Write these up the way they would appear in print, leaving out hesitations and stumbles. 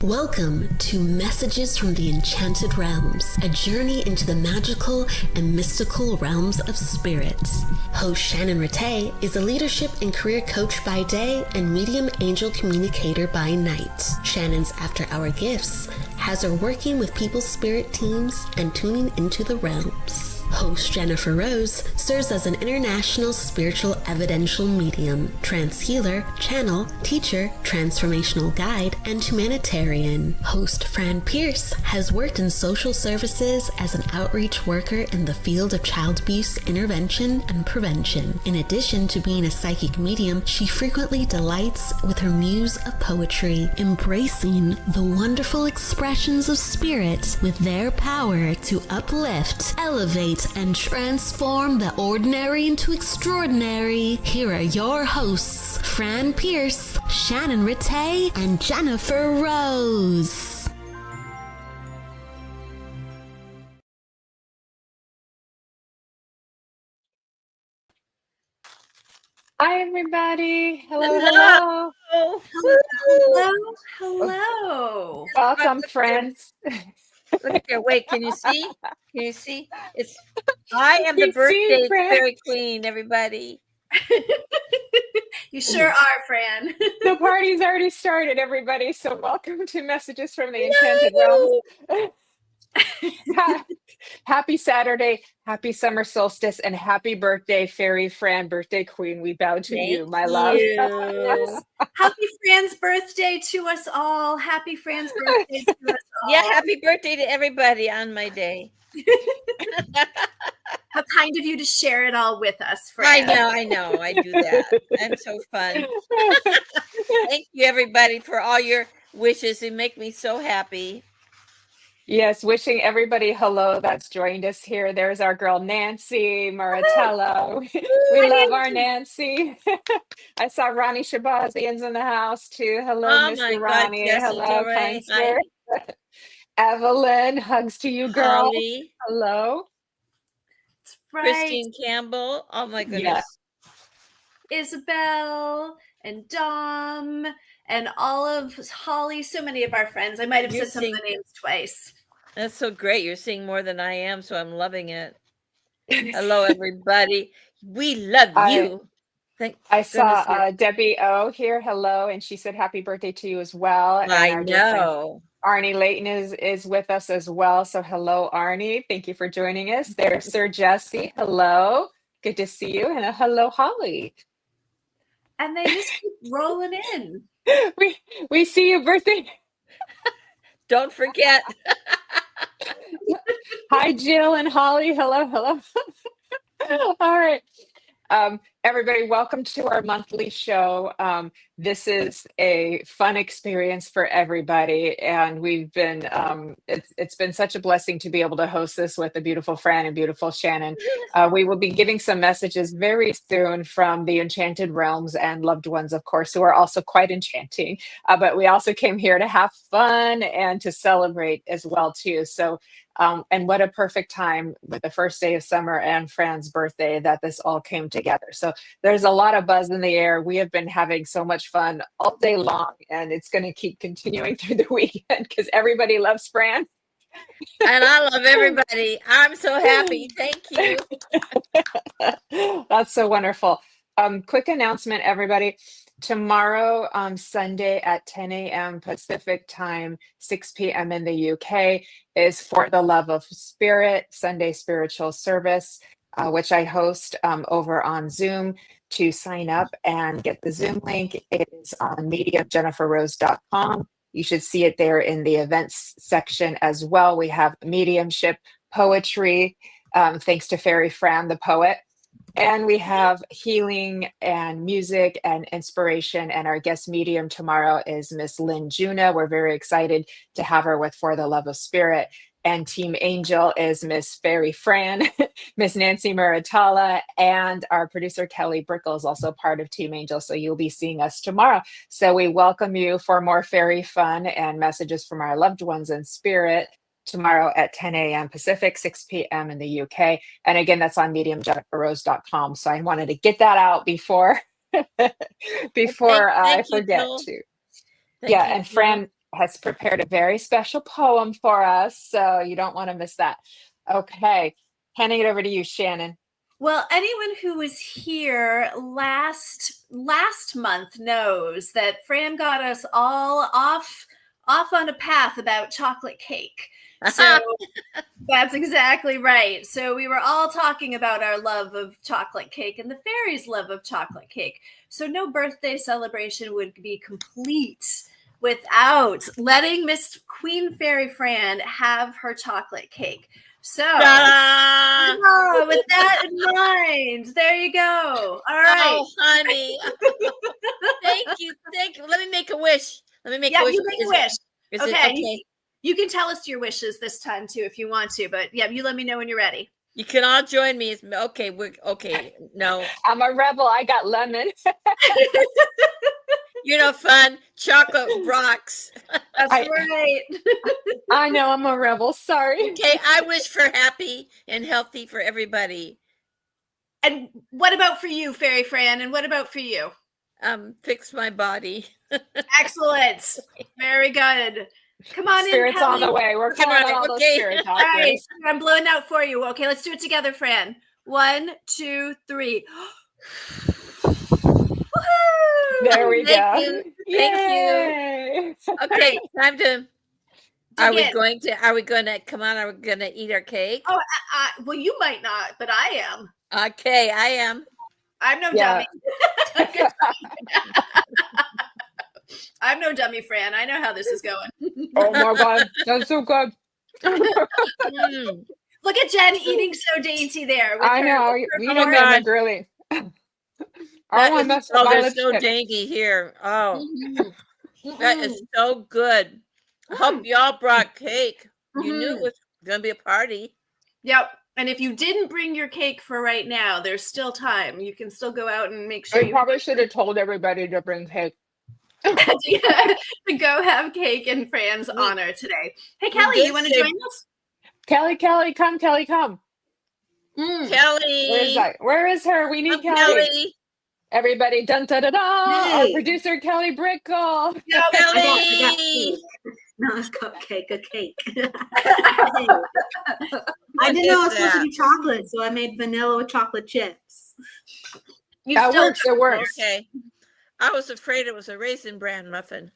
Welcome to Messages from the Enchanted Realms, a journey into the magical and mystical realms of spirit. Host Shannon Rattay is a leadership and career coach by day and medium angel communicator by night. Shannon's after-hour gifts has her working with people's spirit teams and tuning into the realms. Host Jennifer Rose serves as an international spiritual evidential medium, trance healer, channel, teacher, transformational guide, and humanitarian. Host Fran Pierce has worked in social services as an outreach worker in the field of child abuse intervention and prevention. In addition to being a psychic medium, she frequently delights with her muse of poetry, embracing the wonderful expressions of spirit with their power to uplift, elevate, and transform the ordinary into extraordinary. Here are your hosts, Fran Pierce, Shannon Rattay, and Jennifer Rose. Hi, everybody. Hello. Hello. Welcome, friends. Look here. Wait, can you see? Can you see? I am the We see, birthday Fran. fairy queen, everybody. You sure are, Fran. The party's already started, everybody. So welcome to Messages from the Enchanted Realms. Happy Saturday, happy summer solstice, and happy birthday, Fairy Fran, birthday queen. We bow to you, my love. Yes. Happy Fran's birthday to us all. Happy Fran's birthday to us all. Yeah, happy birthday to everybody on my day. How kind of you to share it all with us, Fran. I know. I do that. I'm so fun. Thank you, everybody, for all your wishes. You make me so happy. Yes, wishing everybody hello that's joined us here. There's our girl Nancy Maratello. We love our Nancy. I saw Ronnie Shabazian's in the house too. Hello, Oh Mr. my God, Ronnie. Jesse Hello, Torre. kind Hi. spirit. Evelyn, hugs to you, girl. Holly, Hello. That's right. Christine Campbell. Oh my goodness. Isabel and Dom and all of Holly, so many of our friends. I might have said some of the names twice. That's so great. You're seeing more than I am, so I'm loving it. Hello, everybody. We love you. I saw Debbie O here. Hello, and she said happy birthday to you as well. And I our dear friend know. Arnie Layton is with us as well. So hello, Arnie. Thank you for joining us. There's Sir Jesse. Hello. Good to see you. And hello, Holly. And they just keep rolling in. We see you, birthday. Don't forget. Hi, Jill and Holly. Hello. All right. Everybody, welcome to our monthly show. This is a fun experience for everybody, and we've been it's been such a blessing to be able to host this with the beautiful Fran and beautiful Shannon. We will be giving some messages very soon from the Enchanted Realms and loved ones, of course, who are also quite enchanting. But we also came here to have fun and to celebrate as well too. So. And what a perfect time with the first day of summer and Fran's birthday that this all came together. So there's a lot of buzz in the air. We have been having so much fun all day long, and it's going to keep continuing through the weekend because everybody loves Fran. And I love everybody. I'm so happy. Thank you. That's so wonderful. Quick announcement, everybody. Tomorrow, Sunday at 10 a.m. Pacific time, 6 p.m. in the UK, is For the Love of Spirit, Sunday Spiritual Service, which I host over on Zoom. To sign up and get the Zoom link, it is on mediumjenniferrose.com. You should see it there in the events section as well. We have mediumship, poetry, thanks to Fairy Fran, the poet. And we have healing and music and inspiration. And our guest medium tomorrow is Miss Lynn Juna. We're very excited to have her with For the Love of Spirit. And Team Angel is Miss Fairy Fran, Miss Nancy Muratalla, and our producer Kelly Brickle is also part of Team Angel. So you'll be seeing us tomorrow. So we welcome you for more fairy fun and messages from our loved ones in spirit tomorrow at 10 a.m. Pacific, 6 p.m. in the UK. And again, that's on mediumjenniferrose.com. So I wanted to get that out before I forget to. Thank you, and Fran, has prepared a very special poem for us, so you don't want to miss that. Okay, handing it over to you, Shannon. Well, anyone who was here last month knows that Fran got us all off on a path about chocolate cake. So that's exactly right. So we were all talking about our love of chocolate cake and the fairies' love of chocolate cake. So no birthday celebration would be complete without letting Miss Queen Fairy Fran have her chocolate cake. So with that in mind, there you go. All right. Oh, honey. Thank you. Let me make a wish. You make a wish. Is okay. it okay? You can tell us your wishes this time too if you want to, but yeah, you let me know when you're ready. You can all join me. Okay, okay. No. I'm a rebel. I got lemon. You're no fun. Chocolate rocks. That's right. I know I'm a rebel. Sorry. Okay, I wish for happy and healthy for everybody. And what about for you, Fairy Fran? And what about for you? Fix my body. Excellent. Very good. Come on spirits in, Kelly. On the way. We're coming on all those spirits. All right, I'm blowing out for you. Okay, let's do it together, Fran. 1, 2, 3. There we Thank go. You. Thank you. Okay, time to. Are we going to come on? Are we going to eat our cake? Oh, well, you might not, but I am. Okay, I am. I'm no dummy. I'm no dummy, Fran. I know how this is going. Oh my God, that's so good. Look at Jen eating so dainty there. I know. You know me, I'm a girly. They're so dainty here. Oh, that is so good. I hope y'all brought cake. You knew it was going to be a party. Yep. And if you didn't bring your cake for right now, there's still time. You can still go out and make sure. You probably should have told everybody to bring cake. To go have cake in Fran's honor today. Hey, Kelly, you want to join us? Kelly, come. Kelly, come. Kelly. Where is her? We need Kelly. Everybody, dun da da da! Hey. Our producer Kelly Brickle. Kelly. I got cake. Not a cupcake, a cake. I didn't know it was supposed to be chocolate, so I made vanilla with chocolate chips. That works. It works. Okay. I was afraid it was a Raisin Bran muffin.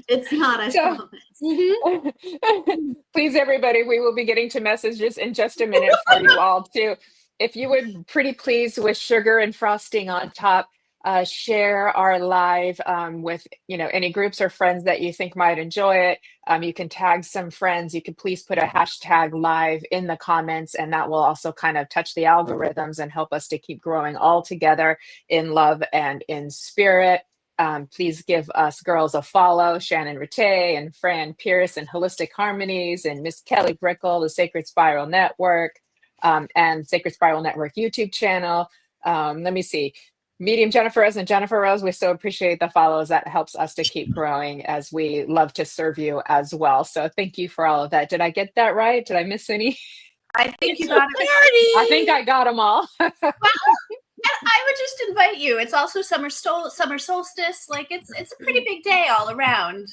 It's not, I promise. Please, everybody, we will be getting to messages in just a minute for you all too. If you would pretty please with sugar and frosting on top, share our live with any groups or friends that you think might enjoy it. You can tag some friends. You could please put a hashtag live in the comments, and that will also kind of touch the algorithms and help us to keep growing all together in love and in spirit. Please give us girls a follow, Shannon Rattay and Fran Pierce and Holistic Harmonies and Miss Kelly Brickle, the Sacred Spiral Network, and Sacred Spiral Network YouTube channel. Let me see. Medium Jennifer Rose and Jennifer Rose, we so appreciate the follows. That helps us to keep growing as we love to serve you as well. So thank you for all of that. Did I get that right? Did I miss any? I think you got it. I think I got them all. I would just invite you. It's also summer solstice. Like it's a pretty big day all around.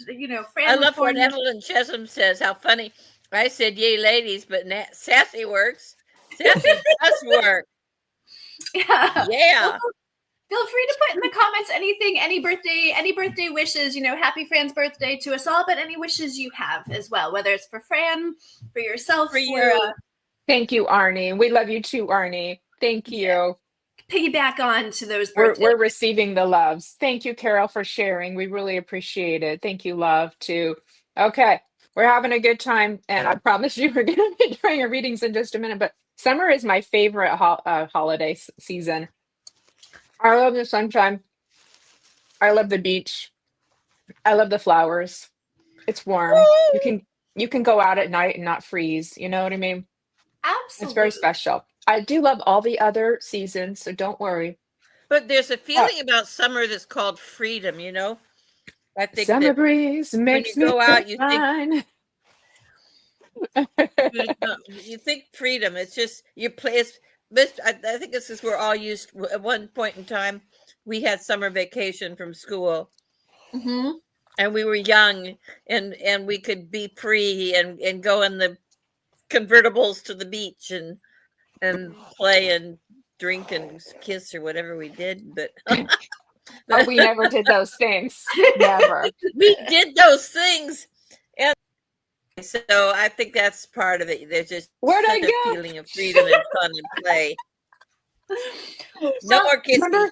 Fran. I love what Evelyn Chesham says. How funny. I said, "Yay, ladies," but sassy works. Sassy does work. Yeah. Yeah. Feel free to put in the comments any birthday wishes, happy Fran's birthday to us all, but any wishes you have as well, whether it's for Fran, for yourself, for you. Thank you, Arnie. We love you too, Arnie. Thank you. Yeah. Piggyback on to those birthdays. We're receiving the loves. Thank you, Carol, for sharing. We really appreciate it. Thank you, love, too. Okay, we're having a good time, and I promise you we're going to be doing your readings in just a minute, but summer is my favorite holiday season. I love the sunshine. I love the beach. I love the flowers. It's warm. You can go out at night and not freeze. You know what I mean? Absolutely. It's very special. I do love all the other seasons, so don't worry. But there's a feeling about summer that's called freedom, I think summer breeze makes me go out, you fine. You think freedom. It's just you play. I think this is we're all used. At one point in time, we had summer vacation from school, And we were young, and we could be free and go in the convertibles to the beach and play and drink and kiss or whatever we did. But oh, we never did those things. Never. We did those things. And so I think that's part of it. There's just Where'd I such go? a feeling of freedom and fun and play. No more kissing. Do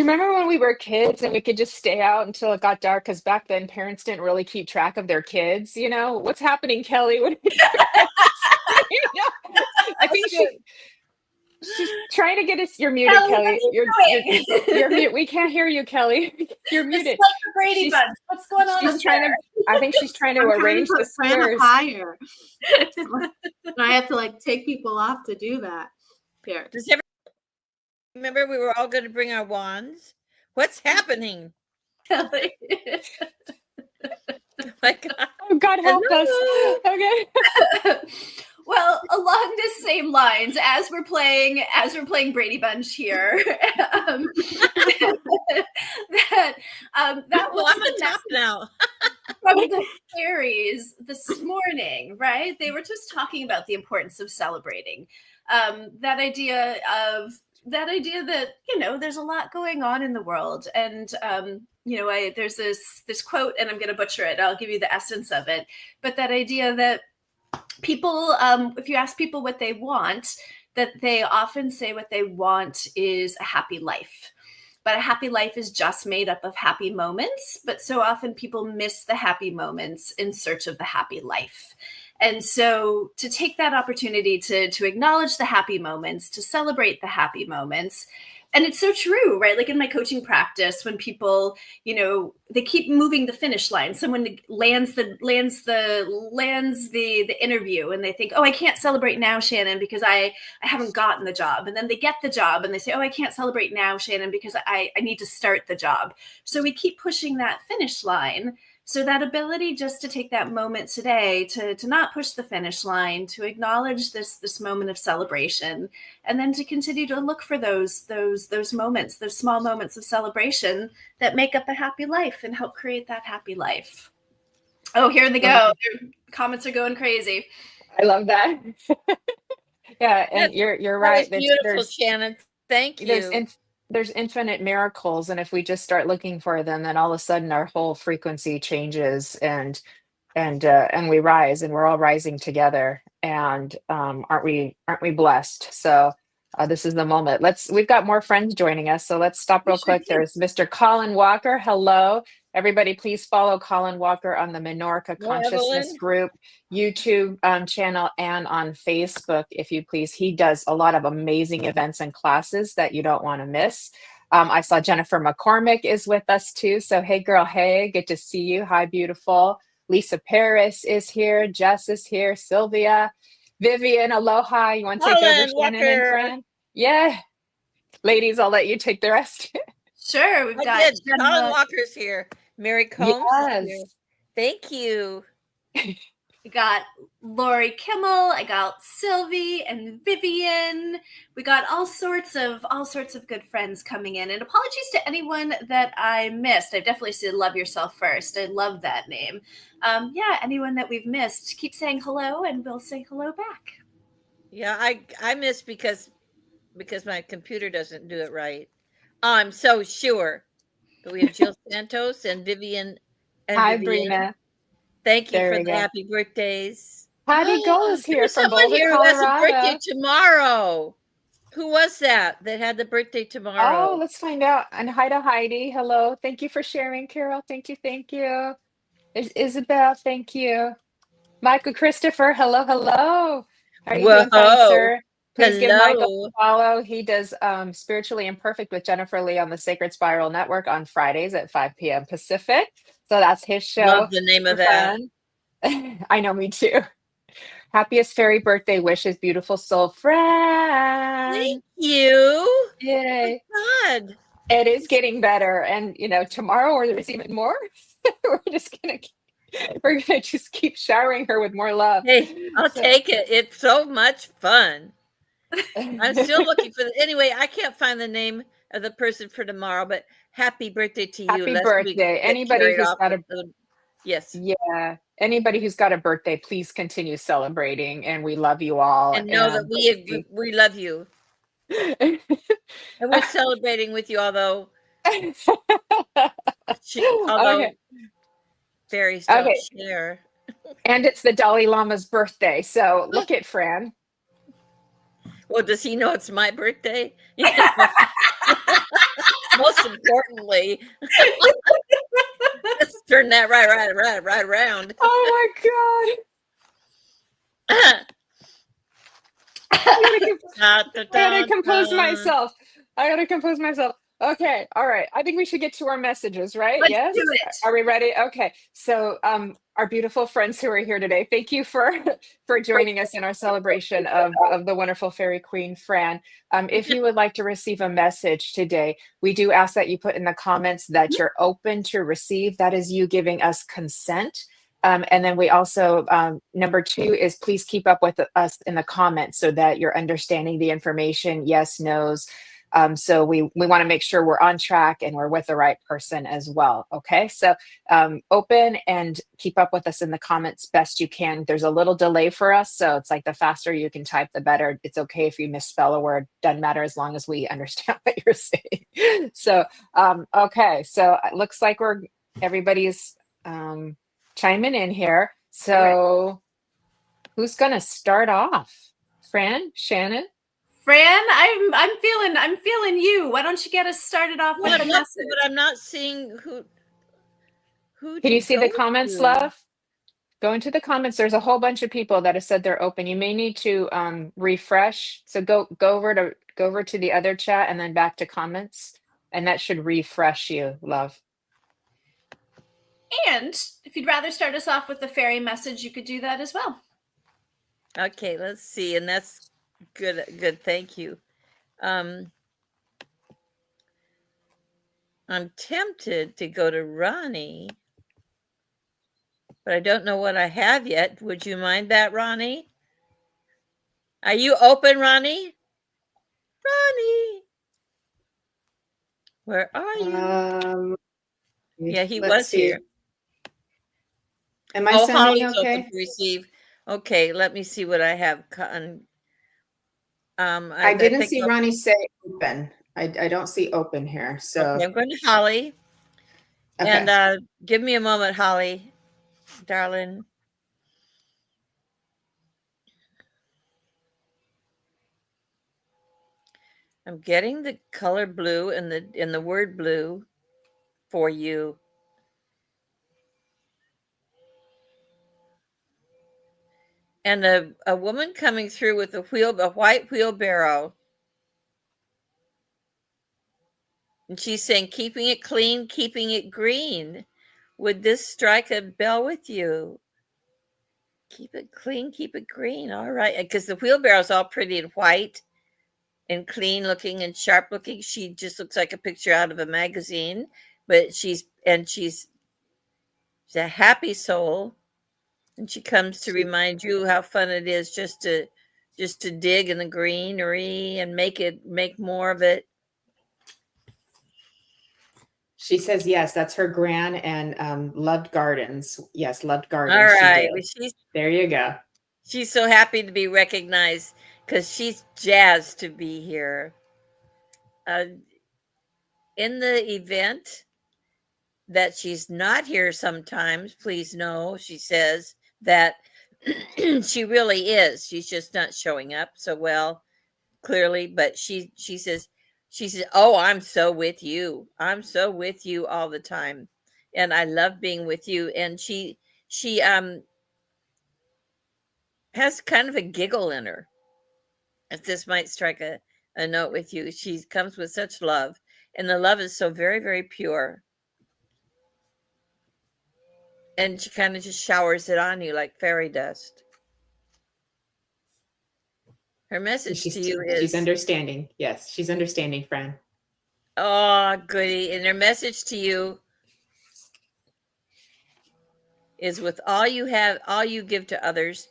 you remember when we were kids and we could just stay out until it got dark? Because back then parents didn't really keep track of their kids. You know what's happening, Kelly? What are you doing? I think she's trying to get us. You're muted, Kelly. You're mute. We can't hear you, Kelly. You're muted. It's like the Brady Bunch. What's going on? She's trying to. I think she's trying to arrange the squares. Higher. I have to like take people off to do that. Here. Does everyone remember we were all going to bring our wands? What's happening? Oh my God. Oh, God help us. Okay. Well, along the same lines, as we're playing Brady Bunch here, that was I'm on top now. from the fairies this morning, right? They were just talking about the importance of celebrating. That idea that, you know, there's a lot going on in the world. And, you know, there's this quote, and I'm going to butcher it. I'll give you the essence of it. But that idea that people, if you ask people what they want, that they often say what they want is a happy life. But a happy life is just made up of happy moments. But so often people miss the happy moments in search of the happy life. And so to take that opportunity to acknowledge the happy moments, to celebrate the happy moments. And it's so true, right? Like in my coaching practice, when people, you know, they keep moving the finish line. Someone lands the interview and they think, oh, I can't celebrate now, Shannon, because I haven't gotten the job. And then they get the job and they say, oh, I can't celebrate now, Shannon, because I need to start the job. So we keep pushing that finish line. So that ability just to take that moment today to not push the finish line, to acknowledge this moment of celebration, and then to continue to look for those moments, those small moments of celebration that make up a happy life and help create that happy life. Oh, here they go. Their comments are going crazy. I love that. Yeah, and you're right. That was beautiful, Shannon. Thank you. There's infinite miracles, and if we just start looking for them, then all of a sudden our whole frequency changes, and we rise, and we're all rising together. And aren't we blessed? So this is the moment. We've got more friends joining us, so let's stop real quick. There's Mr. Colin Walker. Hello, everybody. Please follow Colin Walker on the Minorca Consciousness Group YouTube channel and on Facebook, if you please. He does a lot of amazing events and classes that you don't want to miss. I saw Jennifer McCormick is with us too. So hey girl, hey, good to see you. Hi, beautiful. Lisa Paris is here. Jess is here. Sylvia, Vivian, aloha. You want to take over Shannon and Fran? Yeah. Ladies, I'll let you take the rest. Sure. We've got Colin Walker's here. Mary Combs is here. Thank you. We got Lori Kimmel. I got Sylvie and Vivian. We got all sorts of good friends coming in. And apologies to anyone that I missed. I definitely said "Love Yourself" first. I love that name. Yeah, anyone that we've missed, keep saying hello, and we'll say hello back. Yeah, I missed because my computer doesn't do it right. I'm so sure. But we have Jill Santos and Vivian. Hi, Brina. Thank you for the happy birthdays. Patty Gull is here from Boulder, here Colorado. Who has a birthday tomorrow? Who was that had the birthday tomorrow? Oh, let's find out. And hi to Heidi. Hello. Thank you for sharing, Carol. Thank you. Thank you. Isabel, thank you. Michael Christopher, hello. How are you doing, fine, sir? Please give Michael a follow. He does Spiritually Imperfect with Jennifer Lee on the Sacred Spiral Network on Fridays at 5 p.m. Pacific. So that's his show. Love the name of that. I know, me too. Happiest fairy birthday wishes, beautiful soul, Fran. Thank you. Yay. God. It is getting better. And, tomorrow or there's even more. we're gonna just keep showering her with more love. Hey, I'll take it. It's so much fun. I'm still looking for anyway, I can't find the name the person for tomorrow, but happy birthday to you. Happy Lest we birthday. get Anybody carried who's off got with a the- yes. yeah, anybody who's got a birthday, please continue celebrating, and we love you all. And know that we love you. And we're celebrating with you, although Okay. fairies don't Okay. share. And it's the Dalai Lama's birthday. So look at Fran. Well, does he know it's my birthday? Most importantly, let's turn that right around. Oh my God. I gotta compose myself. Okay, all right. I think we should get to our messages, right? Let's Yes. do it. Are we ready? Okay. So, our beautiful friends who are here today, thank you for for joining us in our celebration of the wonderful fairy queen Fran. If you would like to receive a message today, we do ask that you put in the comments that you're open to receive. That is you giving us consent. And then we also, number 2 is please keep up with us in the comments so that you're understanding the information, yes, no's. So we want to make sure we're on track and we're with the right person as well. Okay, so open and keep up with us in the comments best you can. There's a little delay for us, so it's like the faster you can type, the better. It's okay if you misspell a word, doesn't matter as long as we understand what you're saying. So, okay, so it looks like everybody's chiming in here. So who's gonna start off? Fran, Shannon? Fran, I'm feeling you. Why don't you get us started off with the message? But I'm not seeing who. Can you see the comments, love? Go into the comments. There's a whole bunch of people that have said they're open. You may need to refresh. So go over to the other chat and then back to comments, and that should refresh you, love. And if you'd rather start us off with the fairy message, you could do that as well. Okay, let's see. And that's good. Thank you. I'm tempted to go to Ronnie, but I don't know what I have yet. Would you mind that, Ronnie? Are you open, Ronnie? Ronnie, where are you? Yeah, he was here. Am I sending Holly's okay? open to receive. Okay, let me see what I have. I didn't see Ronnie say open. I don't see open here. So okay, I'm going to Holly. Okay. And give me a moment, Holly, darling. I'm getting the color blue and the word blue for you. And a woman coming through with a white wheelbarrow. And she's saying, keeping it clean, keeping it green. Would this strike a bell with you? Keep it clean, keep it green. All right. Because the wheelbarrow is all pretty and white and clean looking and sharp looking. She just looks like a picture out of a magazine. But she's a happy soul. And she comes to remind you how fun it is just to dig in the greenery and make more of it. she says yes, that's her gran and loved gardens. Yes, loved gardens. All right. There you go. She's so happy to be recognized because she's jazzed to be here. In the event that she's not here sometimes, please know, she says, that she really is. She's just not showing up so well, clearly, but she says, oh, I'm so with you. I'm so with you all the time. And I love being with you. And she has kind of a giggle in her. If this might strike a note with you. She comes with such love. And the love is so very, very pure. And she kind of just showers it on you like fairy dust. Her message to you is... She's understanding. Yes, she's understanding, Fran. Oh, goody. And her message to you is with all you have, all you give to others,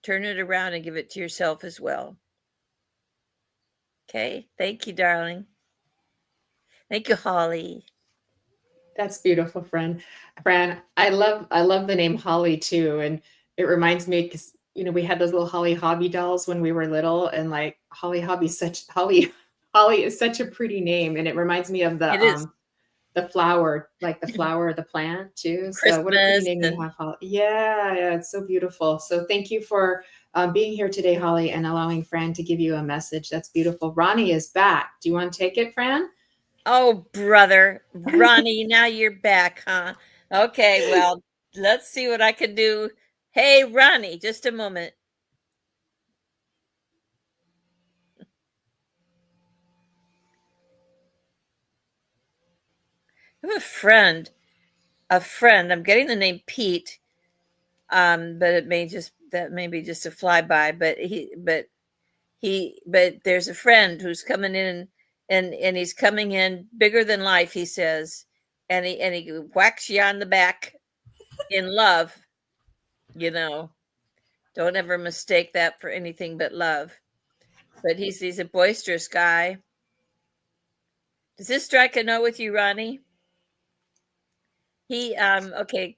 turn it around and give it to yourself as well. Okay? Thank you, darling. Thank you, Holly. That's beautiful, Fran. Fran, I love the name Holly too, and it reminds me because we had those little Holly Hobby dolls when we were little, and like Holly is such a pretty name, and it reminds me of It is the flower, like the flower of the plant too. So what a pretty Christmas name you and have, Holly. Yeah, yeah, it's so beautiful. So thank you for being here today, Holly, and allowing Fran to give you a message. That's beautiful. Ronnie is back. Do you want to take it, Fran? oh, brother, Ronnie, now you're back, huh? Okay, well, let's see what I can do. Hey, Ronnie, just a moment. I have a friend. I'm getting the name Pete, but it may be just a flyby. But there's a friend who's coming in, and he's coming in bigger than life. He says, and he whacks you on the back in love. Don't ever mistake that for anything but love. But he's a boisterous guy. Does this strike a note with you, Ronnie? Okay.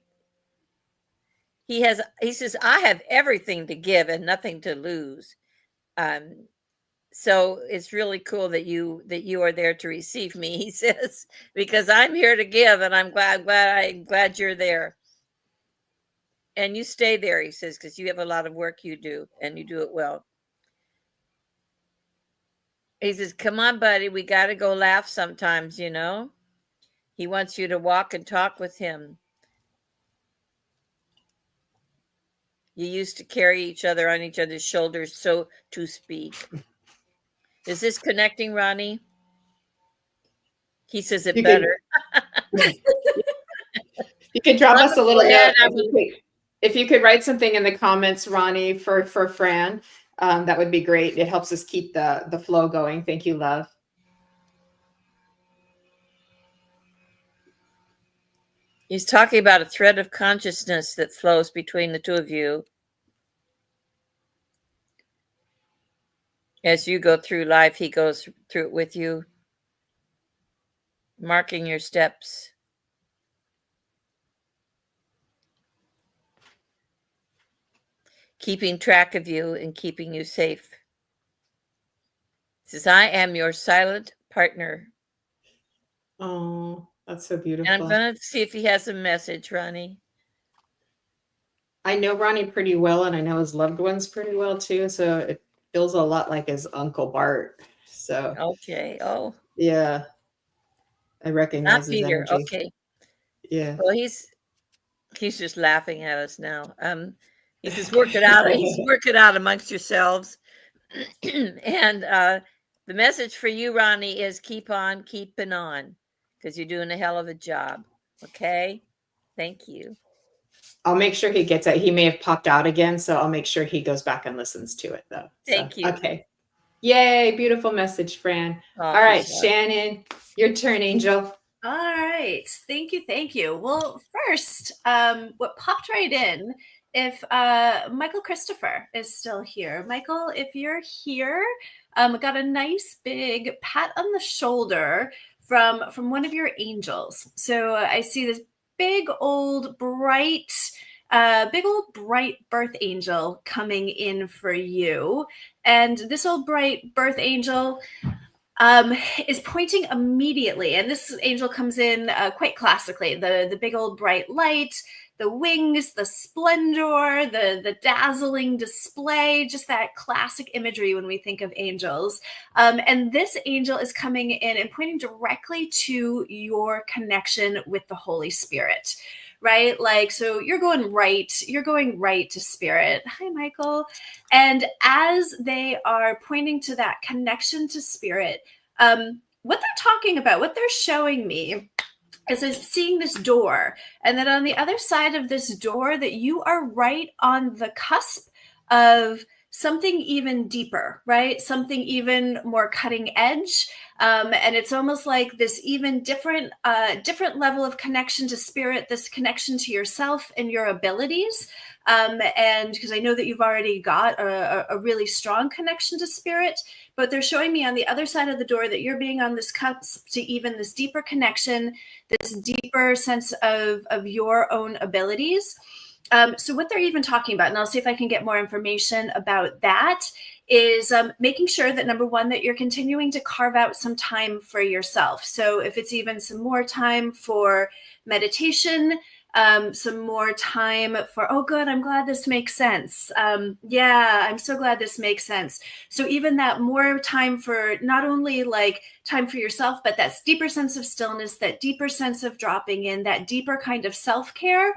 He says, I have everything to give and nothing to lose. So it's really cool that you are there to receive me, he says, because I'm here to give, and I'm glad you're there. And you stay there, he says, because you have a lot of work you do, and you do it well. He says, come on, buddy, we got to go laugh sometimes, He wants you to walk and talk with him. You used to carry each other on each other's shoulders, so to speak. Is this connecting, Ronnie? He says it better. You could drop us a little note. If you could write something in the comments, Ronnie, for Fran, that would be great. It helps us keep the flow going. Thank you, love. He's talking about a thread of consciousness that flows between the two of you as you go through life. He goes through it with you, marking your steps. Keeping track of you and keeping you safe. He says, I am your silent partner. Oh, that's so beautiful. And I'm going to see if he has a message, Ronnie. I know Ronnie pretty well, and I know his loved ones pretty well too. So it feels a lot like his Uncle Bart. So okay. Oh, yeah, I recognize not his Peter. energy. Okay. Yeah. Well, he's just laughing at us now. He says, work it out. He's work it out amongst yourselves. And the message for you, Ronnie, is keep on keeping on, because you're doing a hell of a job. Okay. Thank you. I'll make sure he gets it. He may have popped out again, so I'll make sure he goes back and listens to it, though. Thank you. Okay. Yay. Beautiful message, Fran. All right, Shannon, your turn, Angel. All right. Thank you. Thank you. Well, first, what popped right in, if Michael Christopher is still here. Michael, if you're here, got a nice big pat on the shoulder from one of your angels. So I see this big old bright birth angel coming in for you. And this old bright birth angel is pointing immediately. And this angel comes in quite classically. The big old bright light, the wings, the splendor, the dazzling display, just that classic imagery when we think of angels. And this angel is coming in and pointing directly to your connection with the Holy Spirit. Right? Like, so you're going right to spirit. Hi, Michael. And as they are pointing to that connection to spirit, what they're talking about, what they're showing me is seeing this door. And then on the other side of this door, that you are right on the cusp of something even deeper, right? Something even more cutting edge. And it's almost like this even different level of connection to spirit, this connection to yourself and your abilities. And because I know that you've already got a really strong connection to spirit, but they're showing me on the other side of the door that you're being on this cusp to even this deeper connection, this deeper sense of your own abilities. So what they're even talking about, and I'll see if I can get more information about that, is making sure that, number one, that you're continuing to carve out some time for yourself. So if it's even some more time for meditation, some more time for, oh, good, I'm glad this makes sense. Yeah, I'm so glad this makes sense. So even that more time for not only like time for yourself, but that deeper sense of stillness, that deeper sense of dropping in, that deeper kind of self-care,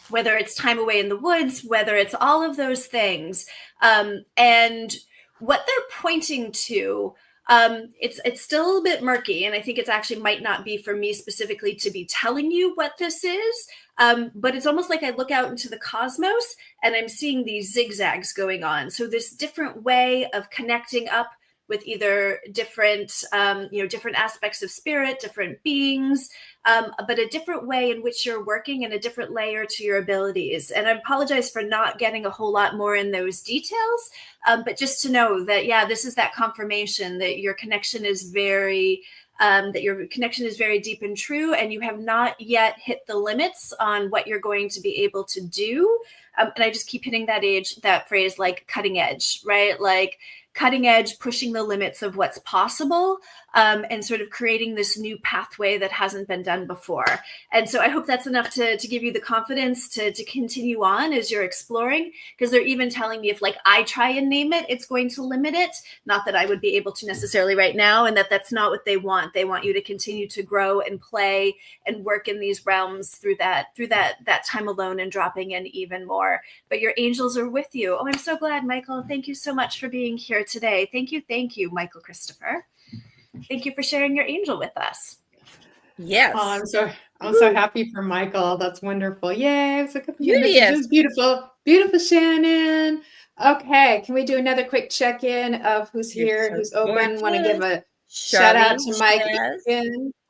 whether it's time away in the woods, whether it's all of those things. And what they're pointing to, it's still a little bit murky, and I think it's actually might not be for me specifically to be telling you what this is, but it's almost like I look out into the cosmos and I'm seeing these zigzags going on. So this different way of connecting up with either different, different aspects of spirit, different beings, but a different way in which you're working and a different layer to your abilities. And I apologize for not getting a whole lot more in those details, but just to know that, yeah, this is that confirmation that your connection is very deep and true, and you have not yet hit the limits on what you're going to be able to do. And I just keep hitting that phrase, like cutting edge, right? Like cutting edge, pushing the limits of what's possible, and sort of creating this new pathway that hasn't been done before. And so I hope that's enough to give you the confidence to continue on as you're exploring, because they're even telling me if like I try and name it, it's going to limit it. Not that I would be able to necessarily right now, and that's not what they want. They want you to continue to grow and play and work in these realms through that time alone and dropping in even more. But your angels are with you. Oh, I'm so glad, Michael. Thank you so much for being here today. Thank you, Michael Christopher. Thank you for sharing your angel with us. Yes. Oh, I'm so happy for Michael. That's wonderful. Yay. It's like Yes. beautiful. Beautiful, Shannon. Okay. Can we do another quick check-in of who's here, so who's open? Want to gorgeous. give a shout out to Mike. Yes.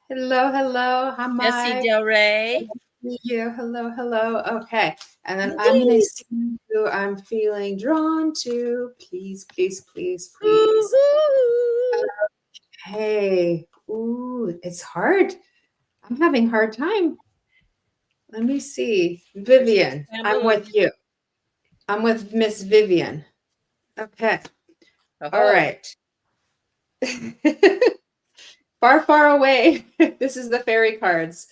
Hello. Hi, Mike. Jessie Del Rey. You. Hello. Okay. And then I'm going to see who I'm feeling drawn to. Please. Hey. Ooh, it's hard. I'm having a hard time. Let me see. Vivian, I'm with you. I'm with Miss Vivian. Okay. All right. Far away. This is the fairy cards.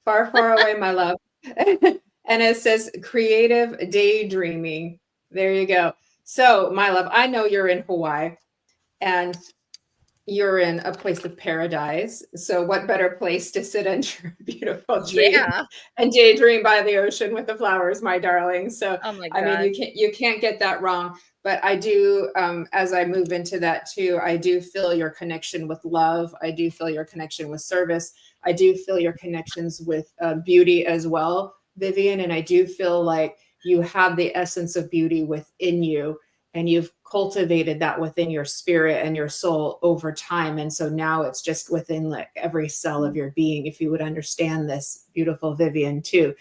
Far away, my love. And it says creative daydreaming. There you go. So, my love, I know you're in Hawaii and you're in a place of paradise. So what better place to sit under a beautiful tree and daydream by the ocean with the flowers, my darling. So, oh my God. I mean, you can't get that wrong. But I do, as I move into that too, I do feel your connection with love. I do feel your connection with service. I do feel your connections with beauty as well, Vivian. And I do feel like you have the essence of beauty within you, and you've cultivated that within your spirit and your soul over time. And so now it's just within like every cell of your being, if you would understand this, beautiful Vivian too.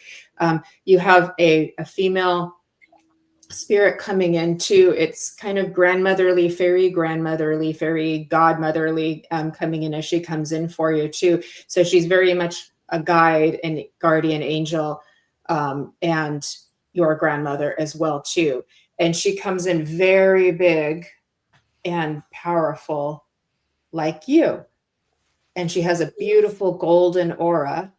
You have a female spirit coming in too. It's kind of grandmotherly, fairy godmotherly, coming in as she comes in for you too. So she's very much a guide and guardian angel, and your grandmother as well too. And she comes in very big and powerful like you. And she has a beautiful golden aura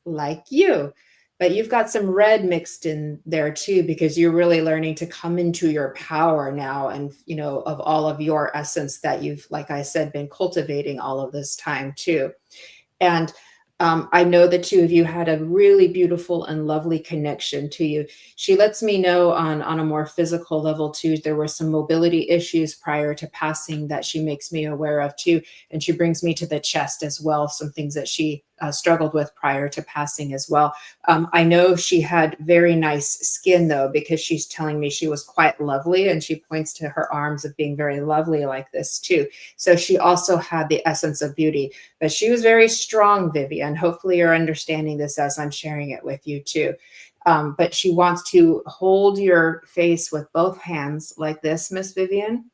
like you. But you've got some red mixed in there too, because you're really learning to come into your power now, and, you know, of all of your essence that you've, like I said, been cultivating all of this time too. And I know the two of you had a really beautiful and lovely connection to you. She lets me know on a more physical level too, there were some mobility issues prior to passing that she makes me aware of too. And she brings me to the chest as well, some things that she struggled with prior to passing as well. I know she had very nice skin though, because she's telling me she was quite lovely, and she points to her arms of being very lovely like this too. So she also had the essence of beauty, but she was very strong, Vivian. Hopefully you're understanding this as I'm sharing it with you too. But she wants to hold your face with both hands like this, Miss Vivian,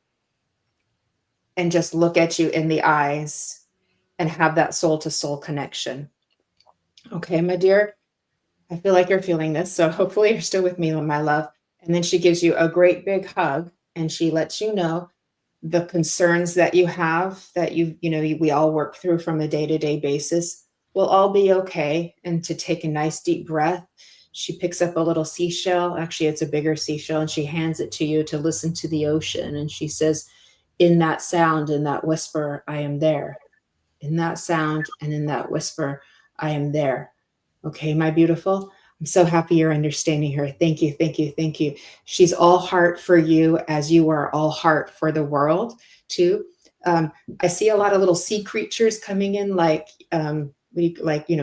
and just look at you in the eyes and have that soul to soul connection. Okay, my dear, I feel like you're feeling this. So hopefully you're still with me, my love. And then she gives you a great big hug, and she lets you know the concerns that you have, that we all work through from a day-to-day basis, will all be okay. And to take a nice deep breath, she picks up a little seashell. Actually, it's a bigger seashell, and she hands it to you to listen to the ocean. And she says, in that sound, in that whisper, I am there. In that sound and in that whisper, I am there. Okay, my beautiful. I'm so happy you're understanding her. Thank you, thank you, thank you. She's all heart for you, as you are all heart for the world too. I see a lot of little sea creatures coming in, like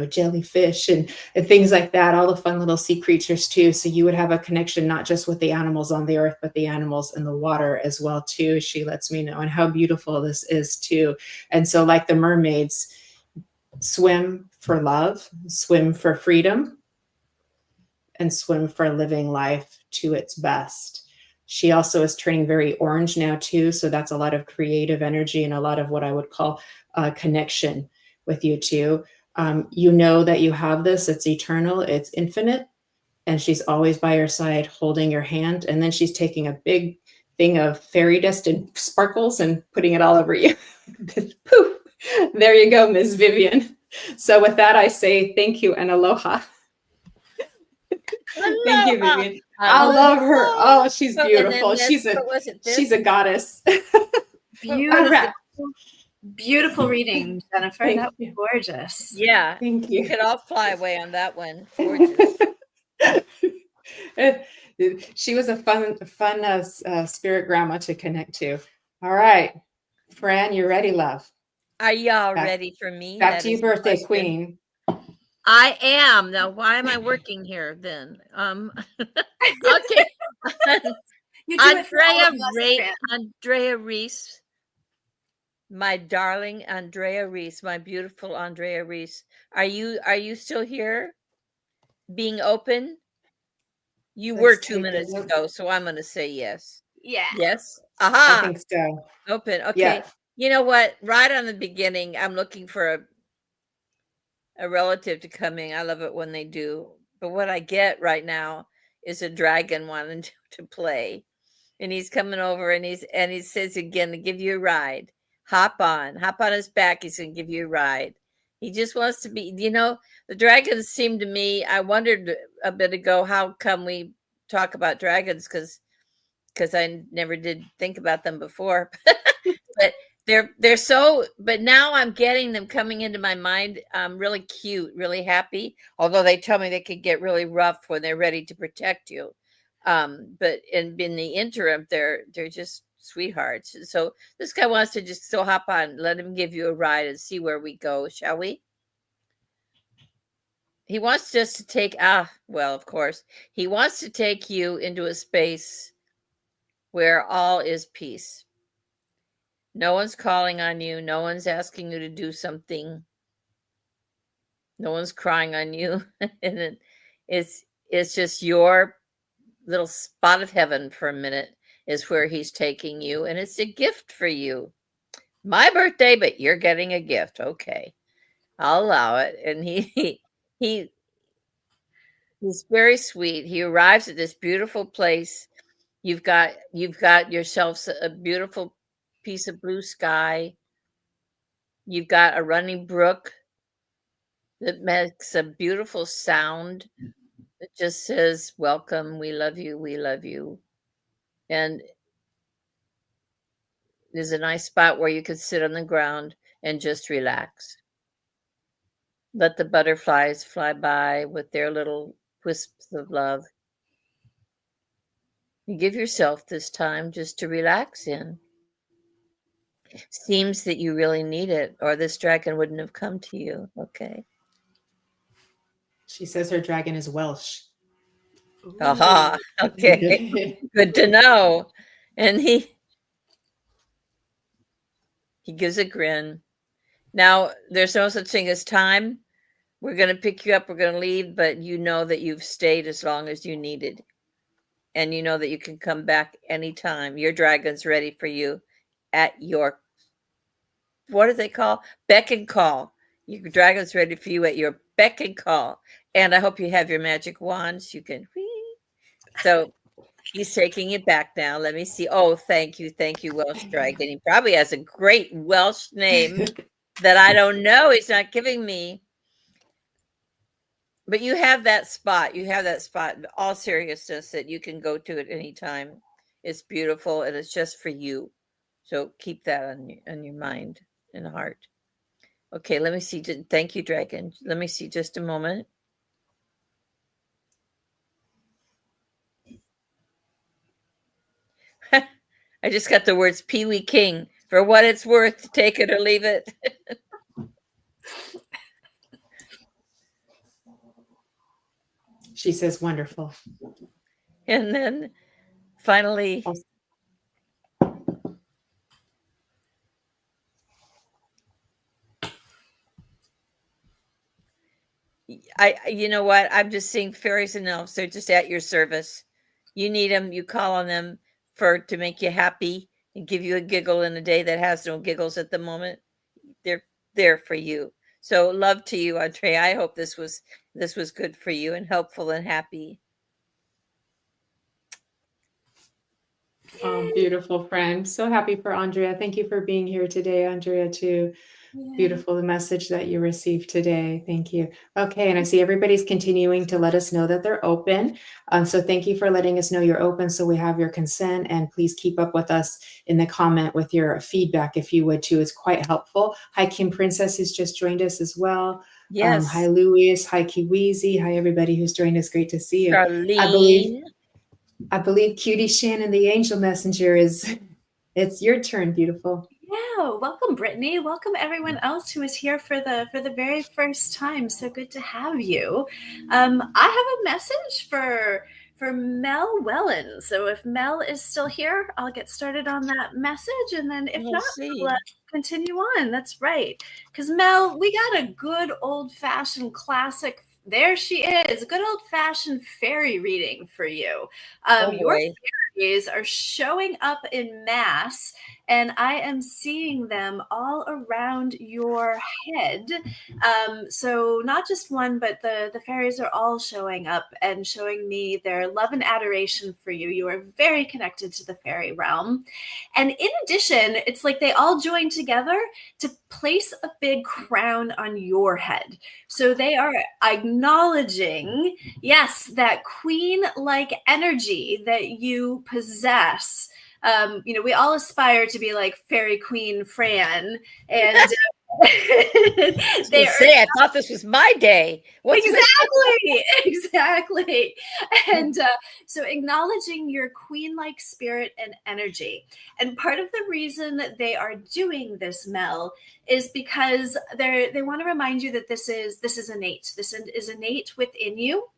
jellyfish and things like that, all the fun little sea creatures too. So you would have a connection not just with the animals on the earth, but the animals in the water as well too. She lets me know, and how beautiful this is too. And so, like the mermaids, swim for love, swim for freedom, and swim for living life to its best. She also is turning very orange now too. So that's a lot of creative energy and a lot of what I would call connection with you too. You know that you have this, it's eternal, it's infinite, and she's always by your side holding your hand. And then she's taking a big thing of fairy dust and sparkles and putting it all over you. Poof, there you go, Ms. Vivian. So with that, I say thank you and aloha. Thank you, Vivian. I love her. Oh, she's beautiful. She's a goddess. Beautiful. Beautiful reading, Jennifer. Thank that was you. gorgeous. Yeah. Thank We you. could all fly away on that one. Gorgeous. She was a fun spirit grandma to connect to. All right, Fran, you ready, love? Are y'all ready for me? Back That to you, is the birthday question. queen. I am. Now, why am I working here then? Okay. You do it for all of us, Fran. Andrea Reese, my darling Andrea Reese, my beautiful Andrea Reese. Are you still here? Being open? You were 2 minutes ago, so I'm going to say yes. Yeah. Yes. I Aha. think so. Open. Okay. Yeah. You know what? Right on the beginning, I'm looking for a relative to come in. I love it when they do. But what I get right now is a dragon wanting to play. And he's coming over, and he says again to give you a ride. Hop on his back. He's going to give you a ride. He just wants to be, the dragons seem to me, I wondered a bit ago, how come we talk about dragons? Because I never did think about them before. But they're so, but now I'm getting them coming into my mind, really cute, really happy. Although they tell me they could get really rough when they're ready to protect you. But in the interim, they're just sweethearts. So this guy wants to just hop on, let him give you a ride and see where we go, shall we? He wants just to take, well, of course, he wants to take you into a space where all is peace. No one's calling on you. No one's asking you to do something. No one's crying on you. And it's just your little spot of heaven for a minute is where he's taking you. And it's a gift for you. My birthday, but you're getting a gift. Okay. I'll allow it. And he's very sweet. He arrives at this beautiful place. You've got yourself a beautiful piece of blue sky. You've got a running brook that makes a beautiful sound. It just says, welcome, we love you, we love you. And there's a nice spot where you could sit on the ground and just relax. Let the butterflies fly by with their little wisps of love. You give yourself this time just to relax in. Seems that you really need it, or this dragon wouldn't have come to you. Okay. She says her dragon is Welsh. Aha. Okay. Good to know. And he gives a grin. Now, there's no such thing as time. We're going to pick you up. We're going to leave, but you know that you've stayed as long as you needed. And you know that you can come back anytime. Your dragon's ready for you at your, what do they call? Beck and call. Your dragon's ready for you at your beck and call. And I hope you have your magic wands. You can. So he's taking it back now. Let me see. Oh, thank you, Welsh Dragon. He probably has a great Welsh name that I don't know. He's not giving me. But you have that spot. You have that spot in all seriousness that you can go to at any time. It's beautiful and it's just for you. So keep that on your mind and heart. Okay, let me see. Thank you, Dragon. Let me see just a moment. I just got the words Pee Wee King. For what it's worth, take it or leave it. She says, wonderful. And then finally, you know what? I'm just seeing fairies and elves. They're just at your service. You need them. You call on them to make you happy and give you a giggle in a day that has no giggles at the moment. They're there for you. So love to you, Andrea. I hope this was good for you and helpful and happy. Oh, beautiful, friend. So happy for Andrea. Thank you for being here today, Andrea, too. Yeah. Beautiful, the message that you received today. Thank you. Okay, and I see everybody's continuing to let us know that they're open. So thank you for letting us know you're open so we have your consent, and please keep up with us in the comment with your feedback if you would too. It's quite helpful. Hi, Kim Princess, who's just joined us as well. Yes. Hi, Louis. Hi, Kiwizi. Hi, everybody who's joined us. Great to see you. Charlene. I believe Cutie Shannon, the angel messenger, it's your turn, beautiful. Yeah, welcome, Brittany. Welcome everyone else who is here for the very first time. So good to have you. I have a message for Mel Wellen. So if Mel is still here, I'll get started on that message, and then if not, we'll continue on. That's right, because Mel, we got a good old-fashioned classic. There she is, a good old-fashioned fairy reading for you. Your fairies are showing up in mass, and I am seeing them all around your head. So not just one, but the fairies are all showing up and showing me their love and adoration for you. You are very connected to the fairy realm. And in addition, it's like they all join together to place a big crown on your head. So they are acknowledging, yes, that queen-like energy that you possess. We all aspire to be like Fairy Queen Fran, and I thought this was my day. Exactly. And so acknowledging your queen-like spirit and energy. And part of the reason that they are doing this, Mel, is because they want to remind you that this is innate. This is innate within you.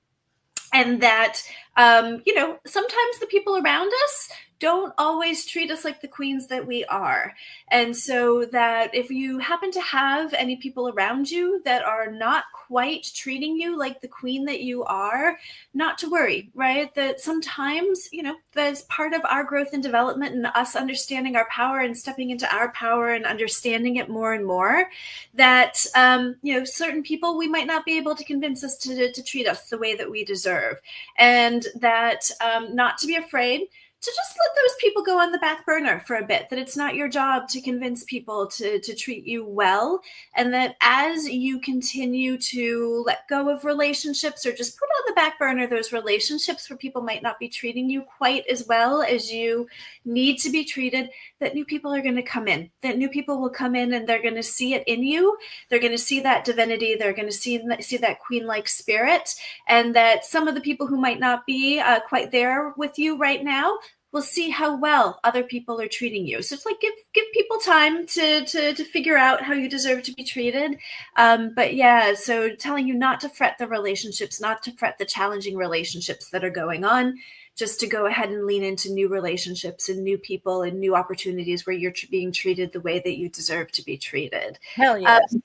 And that, sometimes the people around us don't always treat us like the queens that we are. And so that if you happen to have any people around you that are not quite treating you like the queen that you are, not to worry, right? That sometimes, that's part of our growth and development and us understanding our power and stepping into our power and understanding it more and more, that, certain people, we might not be able to convince us to treat us the way that we deserve. And that not to be afraid to just let those people go on the back burner for a bit, that it's not your job to convince people to treat you well. And that as you continue to let go of relationships or just put on the back burner those relationships where people might not be treating you quite as well as you need to be treated, that new people are going to come in, that new people will come in and they're going to see it in you. They're going to see that divinity. They're going to see that queen-like spirit. And that some of the people who might not be quite there with you right now will see how well other people are treating you. So it's like give people time to figure out how you deserve to be treated. But yeah, so telling you not to fret the relationships, not to fret the challenging relationships that are going on, just to go ahead and lean into new relationships and new people and new opportunities where you're being treated the way that you deserve to be treated. Hell yes.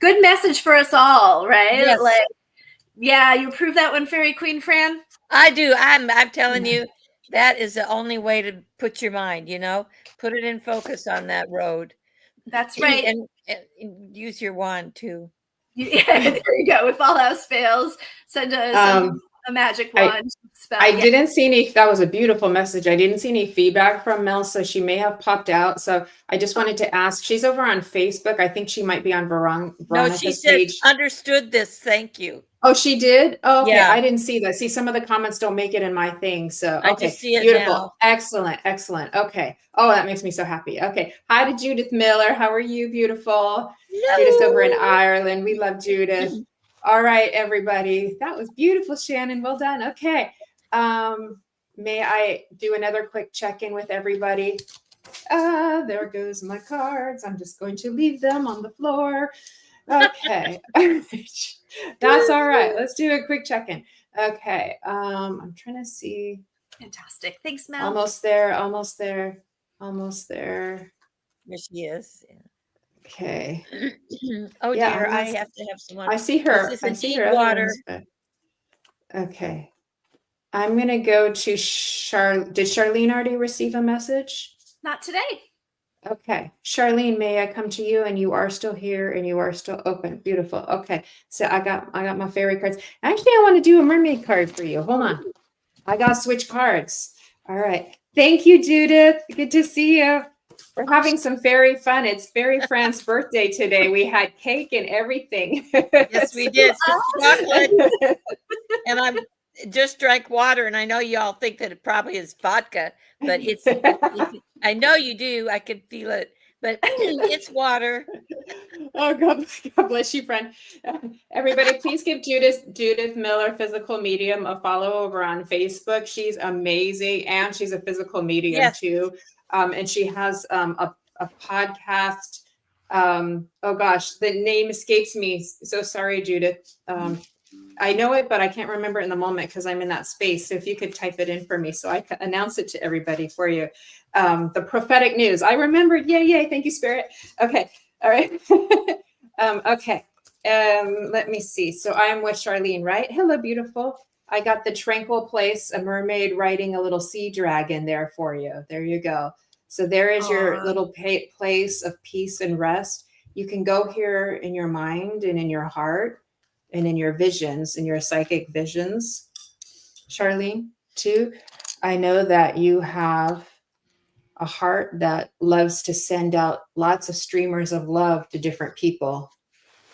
Good message for us all, right? Yes. Like, yeah, you approve that one, Fairy Queen Fran? I do. I'm telling you, that is the only way to put your mind, put it in focus on that road. That's right. And use your wand too. Yeah, there you go. If all else fails, send a magic wand spell. I didn't see any. That was a beautiful message. I didn't see any feedback from Mel, so she may have popped out. So I just wanted to ask. She's over on Facebook. I think she might be on Veronica's No, she said, page. Understood this. Thank you. Oh, she did? Oh, okay. Yeah. I didn't see that. See, some of the comments don't make it in my thing. So, okay. I just see it beautiful. now. Excellent. Excellent. Okay. Oh, that makes me so happy. Okay. Hi to Judith Miller. How are you? Beautiful. Hello. Judith's over in Ireland. We love Judith. All right, everybody. That was beautiful, Shannon. Well done. Okay. May I do another quick check-in with everybody? There goes my cards. I'm just going to leave them on the floor. Okay. That's all right. Let's do a quick check-in. Okay. I'm trying to see. Fantastic. Thanks, Mel. Almost there. Almost there. Almost there. There she is. Yeah. Okay. Oh Yeah, dear, I have to have someone. I see her. This I is see indeed her. water. Okay. I'm going to go to Did Charlene already receive a message? Not today. Okay. Charlene, may I come to you? And you are still here and you are still open. Beautiful. Okay. So I got my fairy cards. Actually, I want to do a mermaid card for you. Hold on. I got to switch cards. All right. Thank you, Judith. Good to see you. We're having some fairy fun. It's Fairy Fran's birthday today. We had cake and everything. Yes, we did. Chocolate. And I'm just drank water, and I know you all think that it probably is vodka, but it's I know you do. I can feel it, but it's water. Oh, God bless you, friend. Everybody, please give Judith Miller, Physical Medium, a follow over on Facebook. She's amazing, and she's a physical medium too. And she has a podcast. Oh gosh, the name escapes me. So sorry, Judith. I know it, but I can't remember it in the moment because I'm in that space. So if you could type it in for me so I can announce it to everybody for you. The prophetic news. I remembered. Yay, yay. Thank you, Spirit. Okay. All right. Okay. Let me see. So I'm with Charlene, right? Hello, beautiful. I got the tranquil place, a mermaid riding a little sea dragon there for you. There you go. So there is your little place of peace and rest. You can go here in your mind and in your heart and in your visions, in your psychic visions. Charlene, too, I know that you have a heart that loves to send out lots of streamers of love to different people.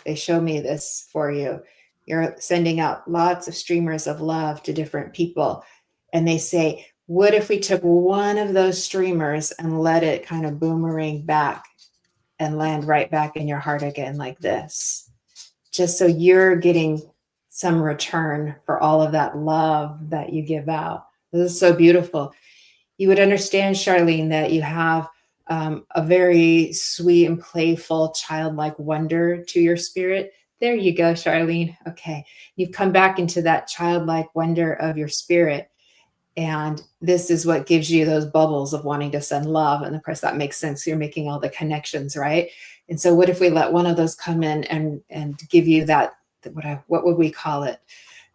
They show me this for you. You're sending out lots of streamers of love to different people. And they say, what if we took one of those streamers and let it kind of boomerang back and land right back in your heart again like this? Just so you're getting some return for all of that love that you give out. This is so beautiful. You would understand, Charlene, that you have a very sweet and playful, childlike wonder to your spirit. There you go, Charlene. Okay. You've come back into that childlike wonder of your spirit. And this is what gives you those bubbles of wanting to send love. And of course, that makes sense. You're making all the connections, right? And so what if we let one of those come in and give you that, what would we call it?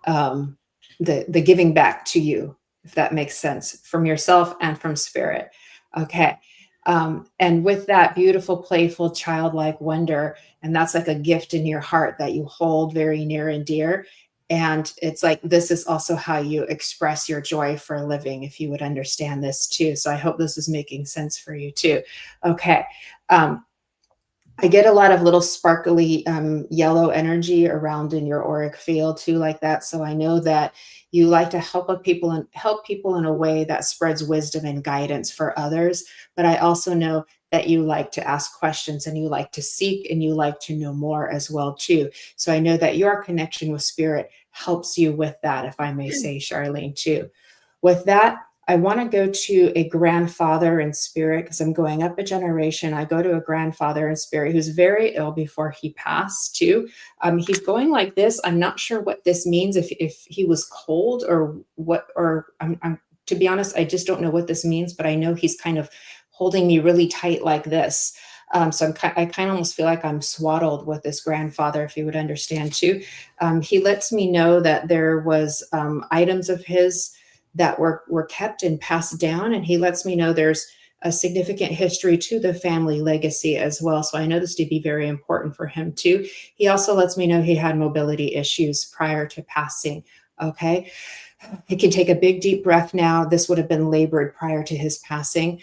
The giving back to you, if that makes sense, from yourself and from spirit. Okay. And with that beautiful, playful, childlike wonder, and that's like a gift in your heart that you hold very near and dear. And it's like, this is also how you express your joy for a living, if you would understand this too. So I hope this is making sense for you too. Okay. I get a lot of little sparkly yellow energy around in your auric field too, like that. So I know that you like to help people in a way that spreads wisdom and guidance for others. But I also know that you like to ask questions and you like to seek and you like to know more as well too. So I know that your connection with spirit helps you with that, if I may say, Charlene, too. With that, I want to go to a grandfather in spirit because I'm going up a generation. I go to a grandfather in spirit who's very ill before he passed too. He's going like this. I'm not sure what this means. If he was cold or what, or I'm to be honest, I just don't know what this means. But I know he's kind of holding me really tight like this. So I kind of almost feel like I'm swaddled with this grandfather, if you would understand too. He lets me know that there was items of his that were kept and passed down, and he lets me know there's a significant history to the family legacy as well. So I know this to be very important for him too. He also lets me know he had mobility issues prior to passing. Okay. He can take a big deep breath now. This would have been labored prior to his passing.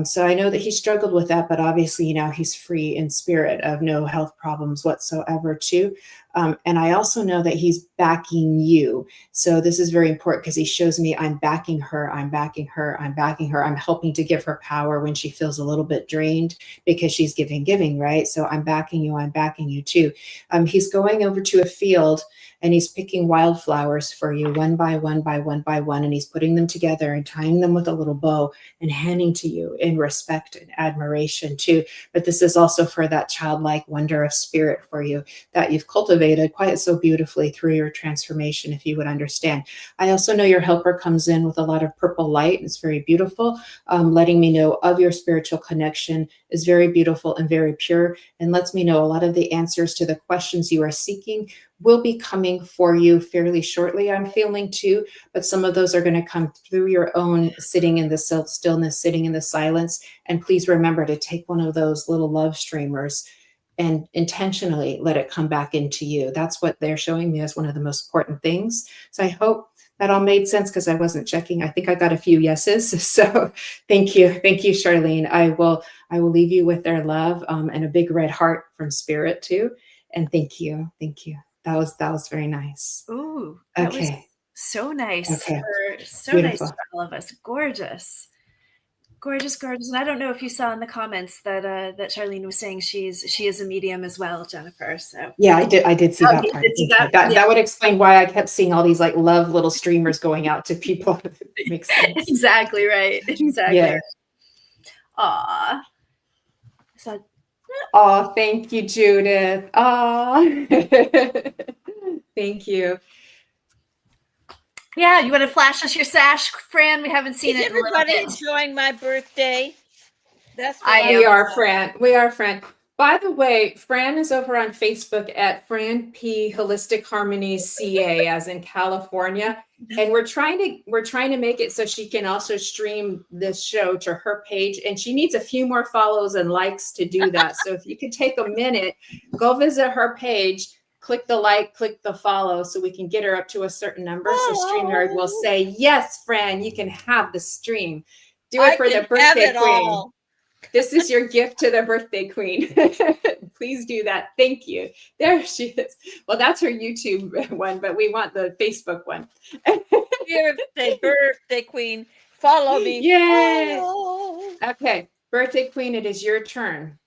So I know that he struggled with that, but obviously now he's free in spirit of no health problems whatsoever too. And I also know that he's backing you. So this is very important because he shows me I'm backing her, I'm backing her, I'm backing her. I'm helping to give her power when she feels a little bit drained because she's giving, right? So I'm backing you too. He's going over to a field and he's picking wildflowers for you one by one by one by one. And he's putting them together and tying them with a little bow and handing to you in respect and admiration too. But this is also for that childlike wonder of spirit for you that you've cultivated quite so beautifully through your transformation, if you would understand. I also know your helper comes in with a lot of purple light. It's very beautiful, letting me know of your spiritual connection is very beautiful and very pure, and lets me know a lot of the answers to the questions you are seeking will be coming for you fairly shortly, I'm feeling too, but some of those are going to come through your own sitting in the stillness, sitting in the silence. And please remember to take one of those little love streamers and intentionally let it come back into you. That's what they're showing me as one of the most important things. So I hope that all made sense because I wasn't checking. I think I got a few yeses. So thank you. Thank you, Charlene. I will leave you with their love and a big red heart from spirit too. And thank you. Thank you. That was very nice. Ooh, that was Okay. so nice. Okay. So Beautiful. nice for all of us. Gorgeous. Gorgeous, gorgeous. And I don't know if you saw in the comments that that Charlene was saying she is a medium as well, Jennifer. So Yeah, I did see that you part. did see that? That, Yeah. that would explain why I kept seeing all these like love little streamers going out to people. Makes sense. Exactly right. Exactly. Yeah. Right. Aw. So Oh, thank you, Judith. Oh, thank you. yeah, you want to flash us your sash, Fran? We haven't seen Is it in a little everybody bit. enjoying my birthday? That's what I We am. are, Fran. We are, Fran. By the way, Fran is over on Facebook at Fran P Holistic Harmonies CA, as in California, and we're trying to make it so she can also stream this show to her page, and she needs a few more follows and likes to do that. So if you could take a minute, go visit her page, click the like, click the follow, so we can get her up to a certain number. So StreamYard will say, "Yes, Fran, you can have the stream. Do it for the birthday queen." All. This is your gift to the birthday queen. Please do that. Thank you. There she is. Well, that's her YouTube one, but we want the Facebook one. Birthday queen. Follow me. Yay. Oh. Okay. Birthday queen, it is your turn.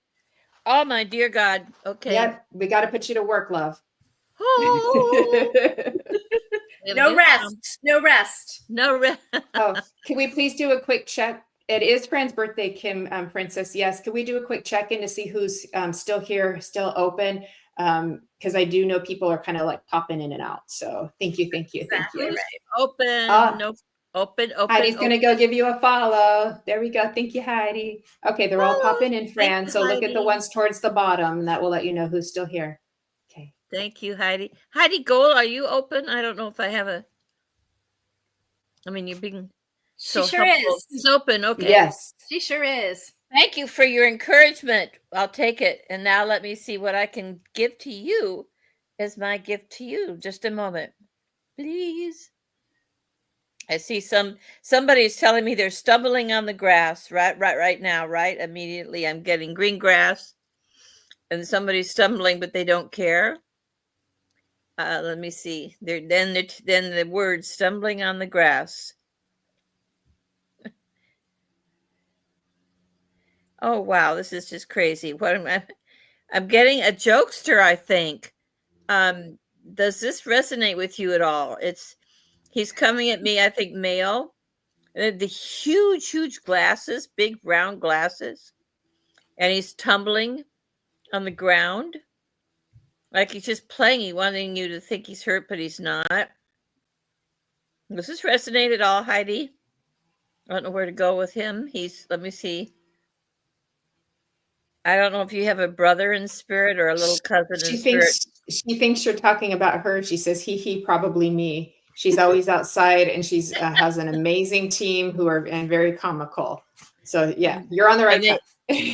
Oh, my dear God. Okay. Yep. We got to put you to work, love. Oh. No rest. No rest. No rest. Oh, can we please do a quick check? It is Fran's birthday, Kim Princess. Yes. Can we do a quick check-in to see who's still here, still open? Because I do know people are kind of like popping in and out. So thank you. Exactly right. Open. No. Open. Heidi's going to go give you a follow. There we go. Thank you, Heidi. Okay. They're all popping in, Fran. you, So look at the Heidi. ones towards the bottom, and that will let you know who's still here. Okay. Thank you, Heidi. Heidi Gold, are you open? I don't know if I have a. I mean, you're being so She sure helpful. is. She's open. Okay. Yes. She sure is. Thank you for your encouragement. I'll take it. And now let me see what I can give to you as my gift to you. Just a moment, please. I see somebody's telling me they're stumbling on the grass right now, right? Immediately I'm getting green grass and somebody's stumbling, but they don't care. Let me see. Then the word stumbling on the grass. Oh, wow. This is just crazy. What am I? I'm getting a jokester, I think. Does this resonate with you at all? He's coming at me, I think, male. The huge glasses, big round glasses. And he's tumbling on the ground. Like he's just playing. He wanting you to think he's hurt, but he's not. Does this resonate at all, Heidi? I don't know where to go with him. Let me see. I don't know if you have a brother in spirit or a little cousin in spirit. She thinks you're talking about her. She says, he, probably me. She's always outside, and she's has an amazing team who are and very comical. So yeah, you're on the right track.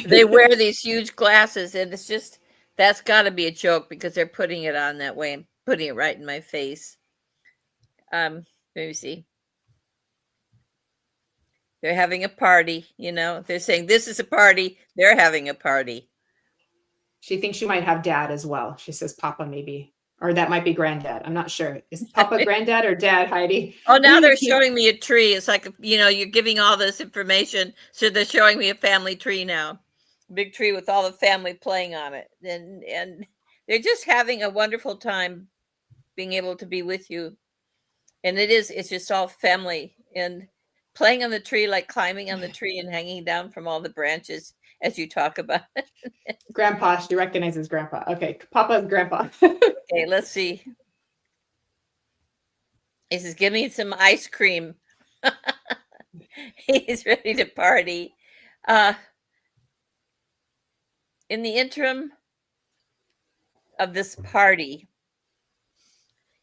They wear these huge glasses, and it's just, that's got to be a joke because they're putting it on that way and putting it right in my face. Let me see. They're having a party, you know. They're saying this is a party. They're having a party. She thinks you might have dad as well. She says Papa maybe. Or that might be granddad. I'm not sure. Is Papa granddad or dad, Heidi? Oh, now they're showing me a tree. It's like, you know, you're giving all this information. So they're showing me a family tree now. Big tree with all the family playing on it. And they're just having a wonderful time being able to be with you. And it's just all family. And playing on the tree, like climbing on the tree and hanging down from all the branches as you talk about it. Grandpa, she recognizes Grandpa. Okay, Papa's Grandpa. Okay, let's see. He says, give me some ice cream. He's ready to party. In the interim of this party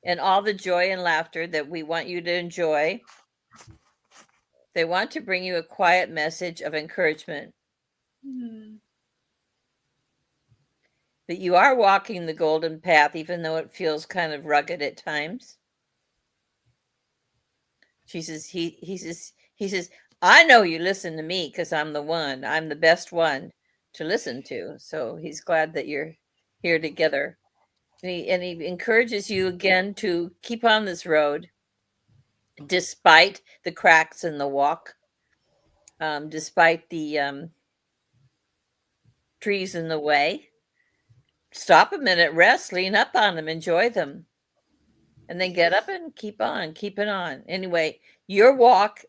and all the joy and laughter that we want you to enjoy, they want to bring you a quiet message of encouragement. That you are walking the golden path, even though it feels kind of rugged at times. She says, he says, I know you listen to me because I'm the best one to listen to. So he's glad that you're here together. And he encourages you again to keep on this road, despite the cracks in the walk, despite the trees in the way. Stop a minute, rest, lean up on them, enjoy them, and then get up and keep it on. Anyway, your walk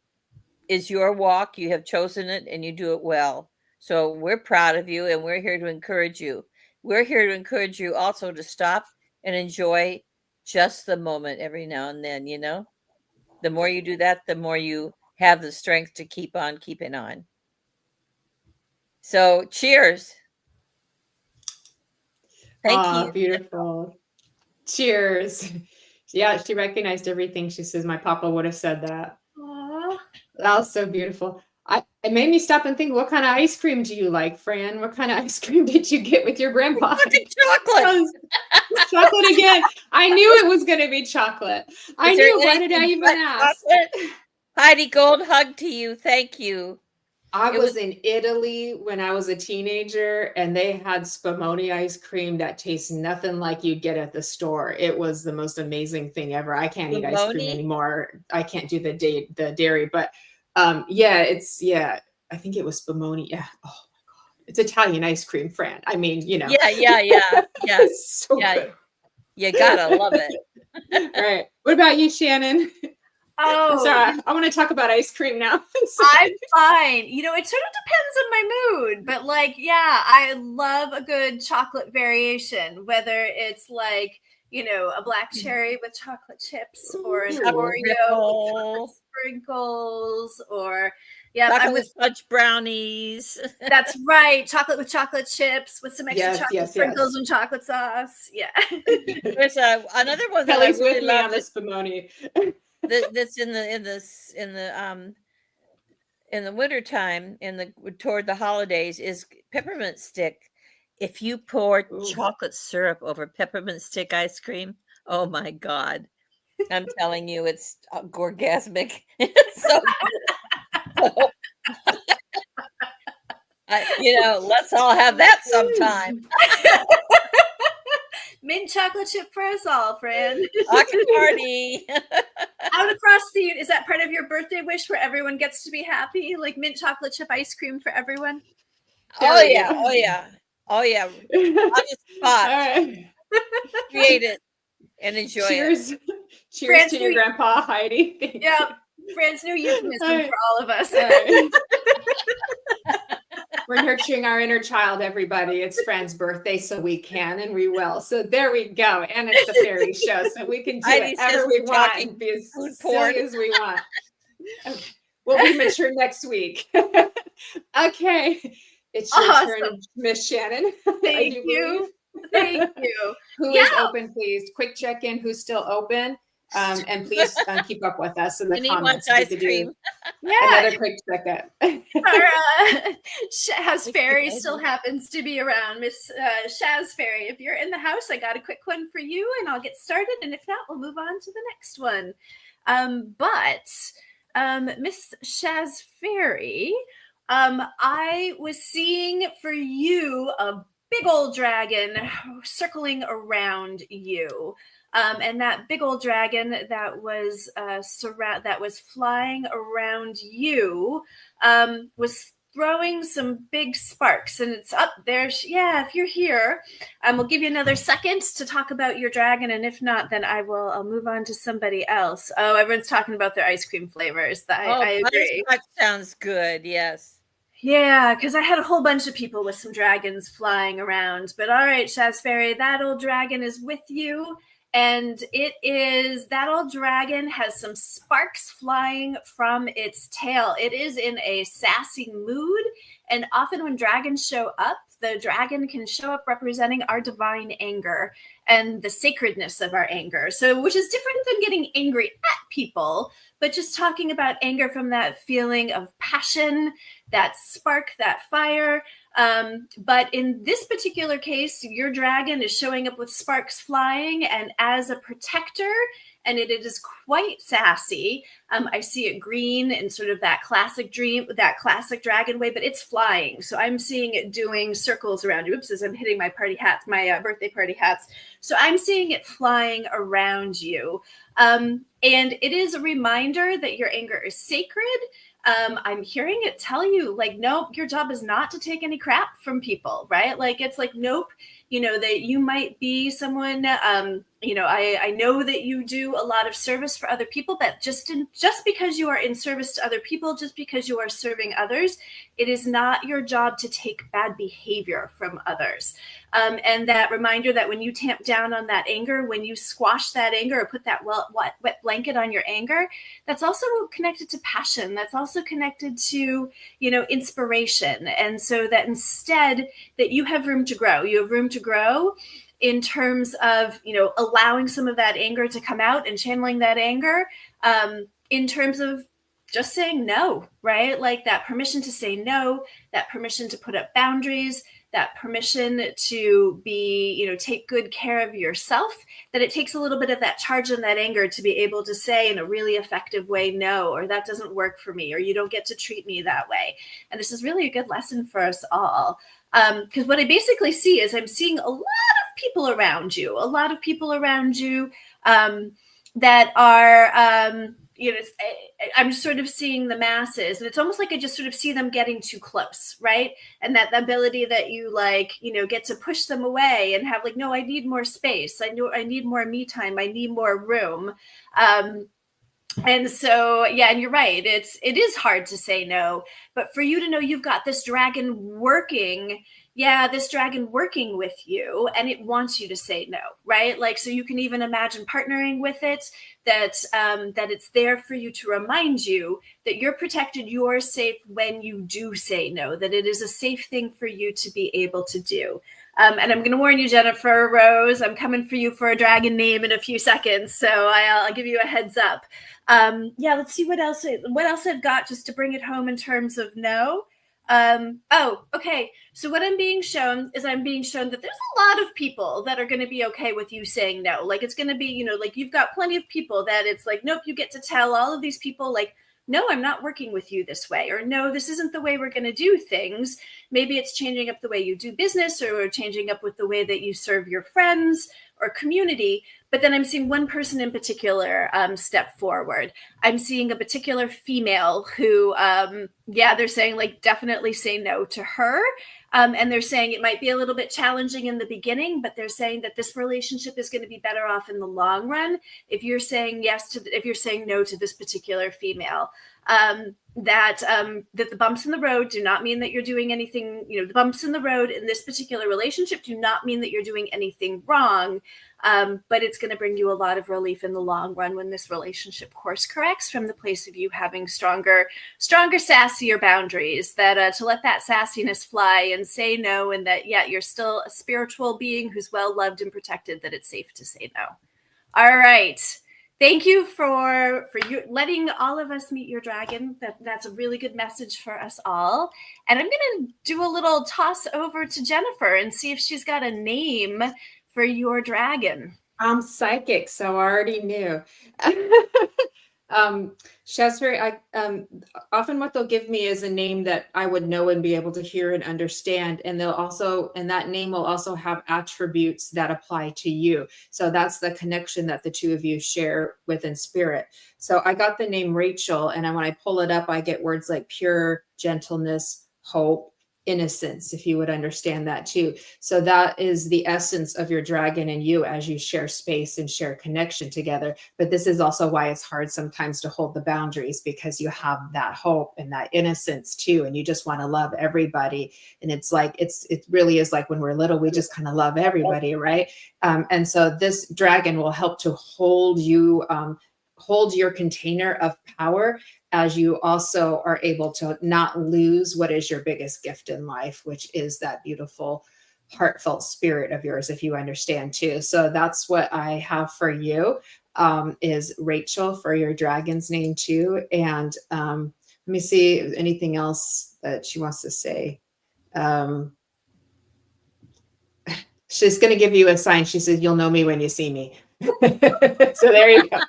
is your walk. You have chosen it and you do it well. So we're proud of you and we're here to encourage you. We're here to encourage you also to stop and enjoy just the moment every now and then, you know. The more you do that, the more you have the strength to keep on keeping on. So cheers. Thank you. Beautiful. Cheers. Yeah, she recognized everything. She says, my Papa would have said that. Aww. That was so beautiful. It made me stop and think, what kind of ice cream do you like, Fran? What kind of ice cream did you get with your grandpa? Chocolate. Chocolate again. I knew it was going to be chocolate. I knew. Why did I even ask? Chocolate? Heidi, gold hug to you. Thank you. I was in Italy when I was a teenager, and they had spumoni ice cream that tastes nothing like you'd get at the store. It was the most amazing thing ever. I can't eat ice cream anymore. I can't do the dairy, but I think it was spumoni. Yeah. Oh my God. It's Italian ice cream, Fran. I mean, you know. Yeah. It's so good. You gotta love it. All right. What about you, Shannon? Oh, sorry. I want to talk about ice cream now. I'm fine. You know, it sort of depends on my mood, but like, yeah, I love a good chocolate variation, whether it's like, you know, a black cherry with chocolate chips or an Oreo with sprinkles or chocolate with fudge brownies. That's right. Chocolate with chocolate chips with some extra chocolate sprinkles and chocolate sauce. Yeah. There's another one that Kelly's I really with me love on this spumoni. That's in the wintertime toward the holidays is peppermint stick. If you pour chocolate syrup over peppermint stick ice cream, oh my God. I'm telling you, it's orgasmic. It's so good. Let's all have that sometime. Mint chocolate chip for us all, Fran. Party. Out across is that part of your birthday wish where everyone gets to be happy? Like mint chocolate chip ice cream for everyone? Oh yeah. On the spot. All right. Create it and enjoy it. Cheers to your grandpa, Heidi. Yeah. Fran's new euphemism for all of us. All right. We're nurturing our inner child, everybody. It's Fran's birthday, so we can and we will. So there we go. And it's the fairy show, so we can do Heidi says whatever we we're want talking and be as food silly porn. as we want. We'll be mature next week. Okay. It's your Awesome. turn, Miss Shannon. Thank you. Thank you. Who is open, please? Quick check-in. Who's still open? And please keep up with us in the Anyone comments. wants We ice could do cream? another quick check-in. Shaz Fairy still happens to be around. Miss Shaz Fairy, if you're in the house, I got a quick one for you and I'll get started. And if not, we'll move on to the next one. Miss Shaz Fairy, I was seeing for you a big old dragon circling around you. And that big old dragon that was flying around you was throwing some big sparks, and it's up there. Yeah, if you're here, we'll give you another second to talk about your dragon, and if not, then I'll move on to somebody else. Oh, everyone's talking about their ice cream flavors. I agree. Butterscotch sounds good. Yes. Yeah, because I had a whole bunch of people with some dragons flying around. But all right, Shaz Fairy, that old dragon is with you. And that old dragon has some sparks flying from its tail. It is in a sassy mood. And often when dragons show up, the dragon can show up representing our divine anger and the sacredness of our anger. So, which is different than getting angry at people, but just talking about anger from that feeling of passion, that spark, that fire. But in this particular case, your dragon is showing up with sparks flying, and as a protector, and it is quite sassy. I see it green and sort of that classic dragon way, but it's flying. So I'm seeing it doing circles around you. Oops, as I'm hitting my birthday party hats. So I'm seeing it flying around you. And it is a reminder that your anger is sacred. I'm hearing it tell you, like, nope, your job is not to take any crap from people, right? Like, it's like, nope, that you might be someone, I know that you do a lot of service for other people, but just because you are in service to other people, just because you are serving others, it is not your job to take bad behavior from others. And that reminder that when you tamp down on that anger, when you squash that anger or put that wet blanket on your anger, that's also connected to passion. That's also connected to, inspiration. And so that instead that you have room to grow, in terms of, allowing some of that anger to come out and channeling that anger, in terms of just saying no, right? Like that permission to say no, that permission to put up boundaries, that permission to be, take good care of yourself, that it takes a little bit of that charge and that anger to be able to say in a really effective way, no, or that doesn't work for me, or you don't get to treat me that way. And this is really a good lesson for us all. Because what I basically see is I'm seeing a lot of people around you that are, I'm sort of seeing the masses, and it's almost like I just sort of see them getting too close, right? And that the ability that you get to push them away and have no, I need more space. I need more me time. I need more room. And so, yeah, and you're right. It is hard to say no, but for you to know you've got this dragon working with you, and it wants you to say no, right? Like, so you can even imagine partnering with it, that it's there for you to remind you that you're protected, you're safe when you do say no, that it is a safe thing for you to be able to do. And I'm going to warn you, Jennifer Rose, I'm coming for you for a dragon name in a few seconds. So I'll give you a heads up. Let's see what else I've got just to bring it home in terms of no. Okay. So what I'm being shown is that there's a lot of people that are going to be okay with you saying no. Like, it's going to be, you've got plenty of people that it's like, nope, you get to tell all of these people, like, no, I'm not working with you this way, or no, this isn't the way we're going to do things. Maybe it's changing up the way you do business, or changing up with the way that you serve your friends or community. But then I'm seeing one person in particular step forward. I'm seeing a particular female who, they're saying, like, definitely say no to her. And they're saying it might be a little bit challenging in the beginning, but they're saying that this relationship is going to be better off in the long run if you're saying if you're saying no to this particular female. That the bumps in the road do not mean that you're doing anything, the bumps in the road in this particular relationship do not mean that you're doing anything wrong, but it's going to bring you a lot of relief in the long run when this relationship course corrects from the place of you having stronger, sassier boundaries, that to let that sassiness fly and say no, and that, you're still a spiritual being who's well loved and protected, that it's safe to say no. All right. Thank you for you letting all of us meet your dragon. That's a really good message for us all. And I'm going to do a little toss over to Jennifer and see if she's got a name for your dragon. I'm psychic, so I already knew. Shasbury, often what they'll give me is a name that I would know and be able to hear and understand. And that name will also have attributes that apply to you. So that's the connection that the two of you share within spirit. So I got the name Rachel, and when I pull it up, I get words like pure, gentleness, hope, innocence, if you would understand that too. So that is the essence of your dragon and you as you share space and share connection together. But this is also why it's hard sometimes to hold the boundaries, because you have that hope and that innocence too, and you just want to love everybody. And it's like it really is like when we're little, we just kind of love everybody, right? And so this dragon will help to hold you, hold your container of power, as you also are able to not lose what is your biggest gift in life, which is that beautiful, heartfelt spirit of yours, if you understand too. So that's what I have for you, is Rachel for your dragon's name too. And let me see if anything else that she wants to say. She's going to give you a sign. She says, "You'll know me when you see me." So there you go.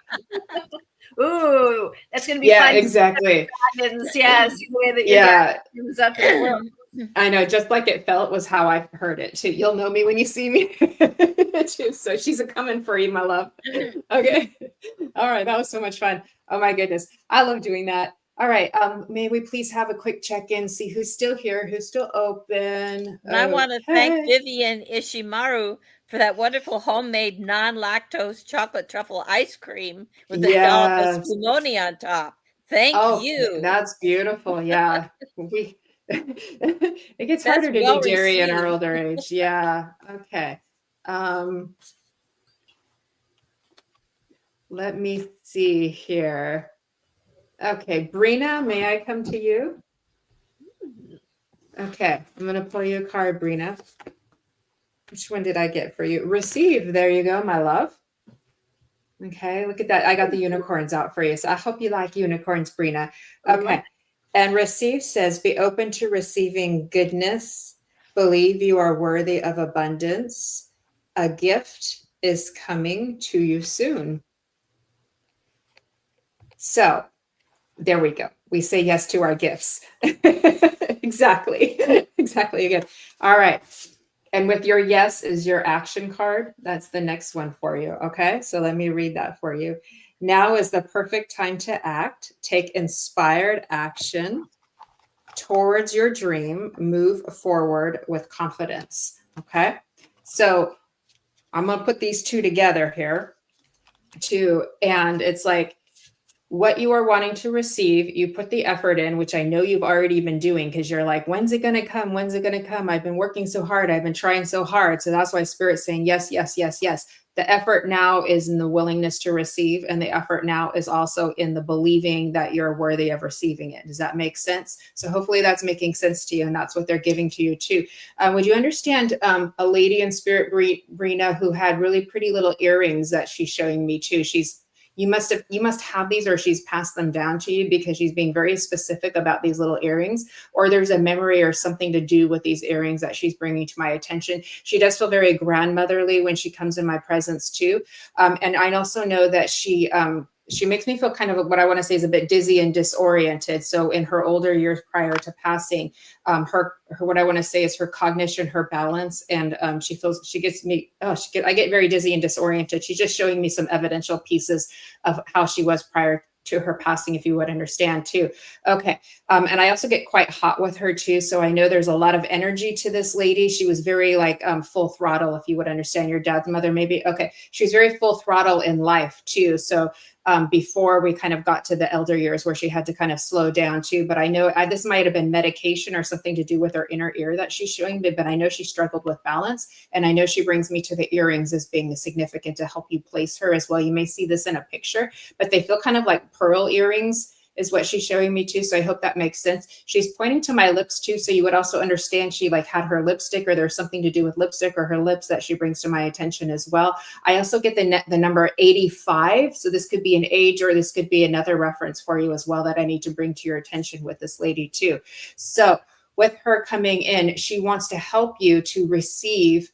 Ooh, that's going to be fun. Yeah, exactly. Dragons, yes, the way that your dragon comes up in the world. I know, just like it felt was how I heard it too. You'll know me when you see me. Too. So she's a coming for you, my love. Okay. All right. That was so much fun. Oh my goodness. I love doing that. All right. May we please have a quick check-in, see who's still here, who's still open. And I want to thank Vivian Ishimaru for that wonderful homemade non-lactose chocolate truffle ice cream with the dollop of spumoni on top. Thank you. That's beautiful. Yeah. It gets harder to do dairy in our older age. Yeah. Okay. Let me see here. Okay, Brina, may I come to you? Okay, I'm going to pull you a card, Brina. Which one did I get for you? Receive. There you go, my love. Okay, look at that. I got the unicorns out for you. So I hope you like unicorns, Brina. Okay. And receive says, be open to receiving goodness. Believe you are worthy of abundance. A gift is coming to you soon. So there we go. We say yes to our gifts. Exactly. Exactly again. All right. And with your yes is your action card. That's the next one for you. Okay. So let me read that for you. Now is the perfect time to act. Take inspired action towards your dream. Move forward with confidence. Okay. So I'm going to put these two together here too. And it's like, what you are wanting to receive, you put the effort in, which I know you've already been doing, because you're like, when's it going to come? When's it going to come? I've been working so hard. I've been trying so hard. So that's why Spirit's saying yes, yes, yes, yes. The effort now is in the willingness to receive. And the effort now is also in the believing that you're worthy of receiving it. Does that make sense? So hopefully that's making sense to you. And that's what they're giving to you too. Would you understand a lady in Spirit, Brina, who had really pretty little earrings that she's showing me too? You must have these, or she's passed them down to you, because she's being very specific about these little earrings, or there's a memory or something to do with these earrings that she's bringing to my attention. She does feel very grandmotherly when she comes in my presence too. And I also know that she makes me feel kind of what I want to say is a bit dizzy and disoriented. So in her older years prior to passing, her what I want to say is her cognition, her balance, and I get very dizzy and disoriented. She's just showing me some evidential pieces of how she was prior to her passing, if you would understand too. Okay. And I also get quite hot with her too. So I know there's a lot of energy to this lady. She was very like full throttle, if you would understand, your dad's mother, maybe. Okay. She was very full throttle in life too. So before we kind of got to the elder years where she had to kind of slow down too. But I know this might have been medication or something to do with her inner ear that she's showing me, but I know she struggled with balance. And I know she brings me to the earrings as being significant to help you place her as well. You may see this in a picture, but they feel kind of like pearl earrings is what she's showing me too. So I hope that makes sense. She's pointing to my lips too. So you would also understand she like had her lipstick, or there's something to do with lipstick or her lips that she brings to my attention as well. I also get the number 85. So this could be an age, or this could be another reference for you as well that I need to bring to your attention with this lady too. So with her coming in, she wants to help you to receive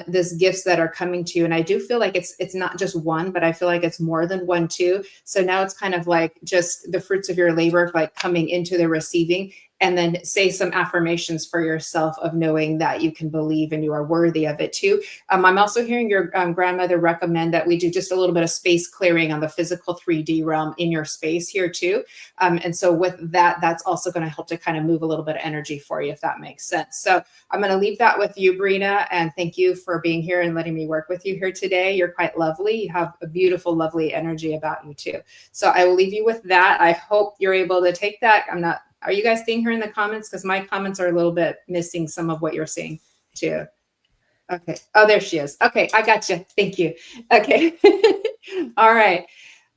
this gifts that are coming to you. And I do feel like it's not just one, but I feel like it's more than one too. So now it's kind of like just the fruits of your labor, like coming into the receiving. And then say some affirmations for yourself of knowing that you can believe and you are worthy of it too. I'm also hearing your grandmother recommend that we do just a little bit of space clearing on the physical 3D realm in your space here too. And so with that, that's also going to help to kind of move a little bit of energy for you, if that makes sense. So I'm going to leave that with you, Brina, and thank you for being here and letting me work with you here today. You're quite lovely. You have a beautiful, lovely energy about you too. So I will leave you with that. I hope you're able to take that. Are you guys seeing her in the comments? Because my comments are a little bit missing some of what you're seeing too. Okay. Oh, there she is. Okay. I got you. Thank you. Okay. All right.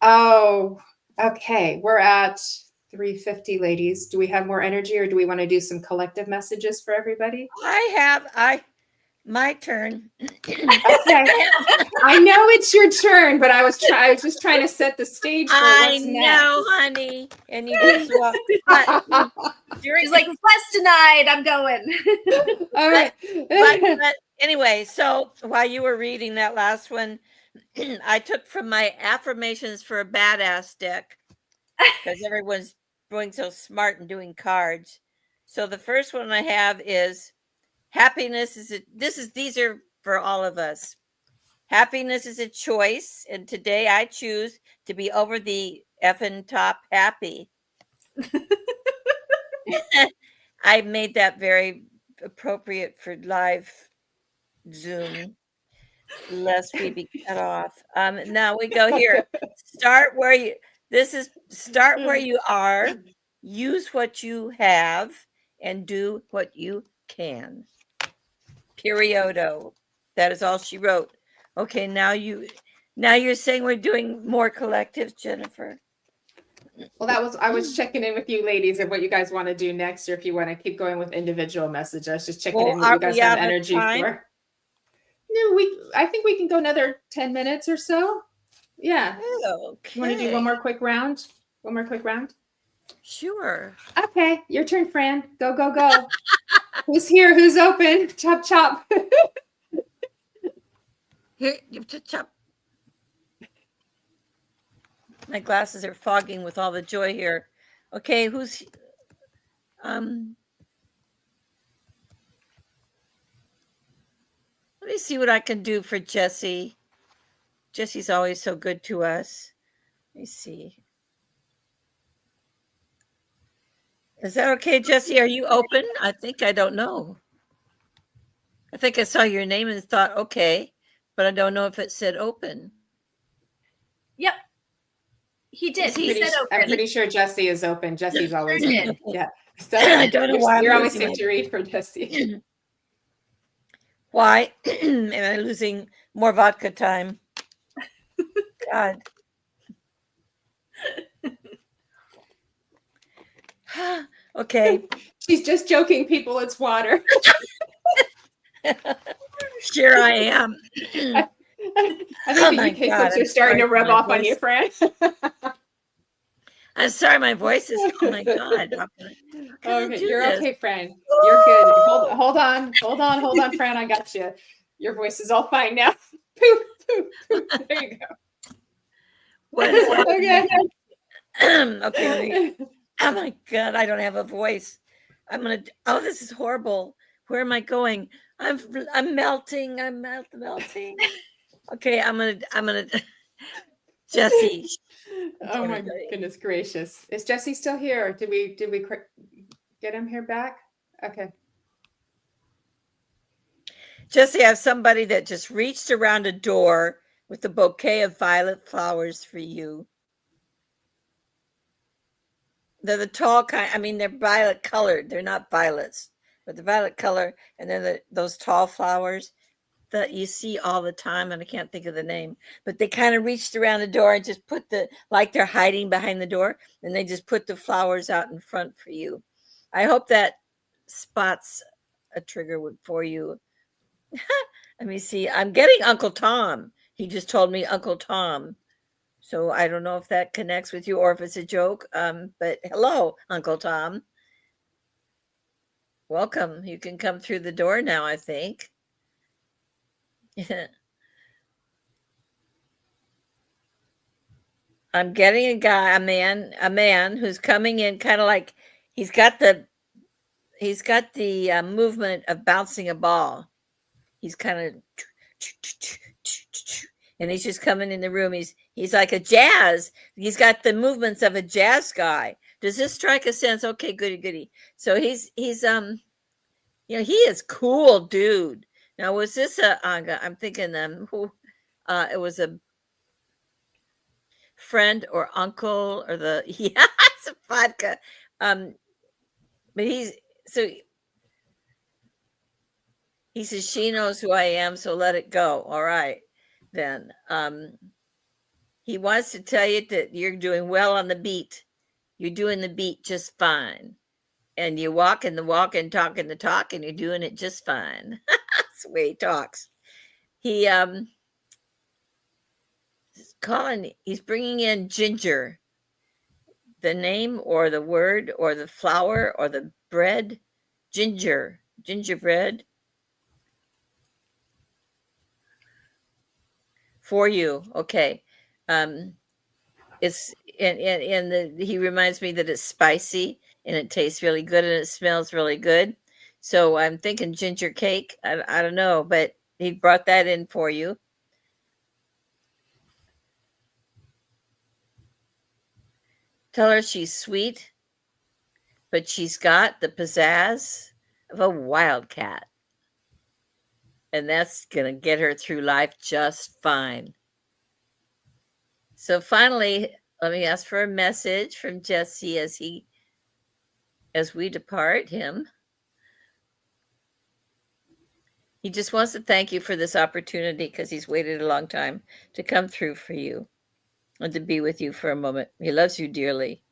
Oh, okay. We're at 350, ladies. Do we have more energy, or do we want to do some collective messages for everybody? My turn. Okay. I know it's your turn, but I was just trying to set the stage for what's next. I know, honey. And you just walk. She's like, request denied. I'm going. All right. But anyway, so while you were reading that last one, I took from my affirmations for a badass deck, because everyone's going so smart and doing cards. So the first one I have is happiness these are for all of us. Happiness is a choice, and today I choose to be over the effing top happy. I made that very appropriate for live Zoom, lest we be cut off. Now we go here. Start where you are, use what you have, and do what you can. Periodo. That is all she wrote. Okay, now you're saying we're doing more collectives, Jennifer. Well, I was checking in with you ladies of what you guys want to do next, or if you want to keep going with individual messages. I was just checking in what you guys have energy for. No, I think we can go another 10 minutes or so. Yeah. Okay. You want to do one more quick round? Sure. Okay, your turn, Fran. Go, go, go. Who's here? Who's open? Chop, chop. Here, chop. My glasses are fogging with all the joy here. Okay, who's let me see what I can do for Jessie. Jessie's always so good to us. Let me see. Is that okay, Jessie? Are you open? I don't know. I think I saw your name and thought, okay, but I don't know if it said open. Yep. He did. He said open. I'm pretty sure Jessie is open. Jessie's always open. Yeah. So I don't know why you're always safe to read for Jessie. Why am I losing more vodka time? God. Okay. She's just joking, people. It's water. Sure I am. I think the UK folks are starting to rub off on you, Fran. I'm sorry, my voice is, oh my God. Okay, you're okay, Fran. You're good. Hold on, Fran. I got you. Your voice is all fine now. Poof, poof, poof. There you go. What is okay. Okay. Oh my God, I don't have a voice. This is horrible. Where am I going? I'm melting. I'm melting. Okay, I'm gonna Jesse. Oh my goodness gracious. Is Jesse still here? Did we get him here back? Okay. Jesse, I have somebody that just reached around a door with a bouquet of violet flowers for you. They're the tall kind. I mean, they're violet colored. They're not violets, but the violet color. And then those tall flowers that you see all the time. And I can't think of the name, but they kind of reached around the door and just put like they're hiding behind the door. And they just put the flowers out in front for you. I hope that spots a trigger for you. Let me see. I'm getting Uncle Tom. He just told me Uncle Tom. So I don't know if that connects with you or if it's a joke. But hello, Uncle Tom. Welcome. You can come through the door now, I think. I'm getting a man who's coming in kind of like he's got the movement of bouncing a ball. He's kind of, and he's just coming in the room. He's like a jazz. He's got the movements of a jazz guy. Does this strike a sense? Okay, goody. So he's he is cool, dude. Now, was this I'm thinking it was a friend or uncle or it's a vodka. But he says, she knows who I am, so let it go. All right, then. He wants to tell you that you're doing well on the beat. You're doing the beat just fine. And you're walking the walk and talking the talk, and you're doing it just fine. That's the way he talks. He's bringing in ginger. The name or the word or the flour or the bread, gingerbread. For you, okay. It's he reminds me that it's spicy and it tastes really good and it smells really good. So I'm thinking ginger cake. I don't know, but he brought that in for you. Tell her she's sweet, but she's got the pizzazz of a wildcat. And that's going to get her through life just fine. So finally, let me ask for a message from Jesse as we depart him. He just wants to thank you for this opportunity because he's waited a long time to come through for you and to be with you for a moment. He loves you dearly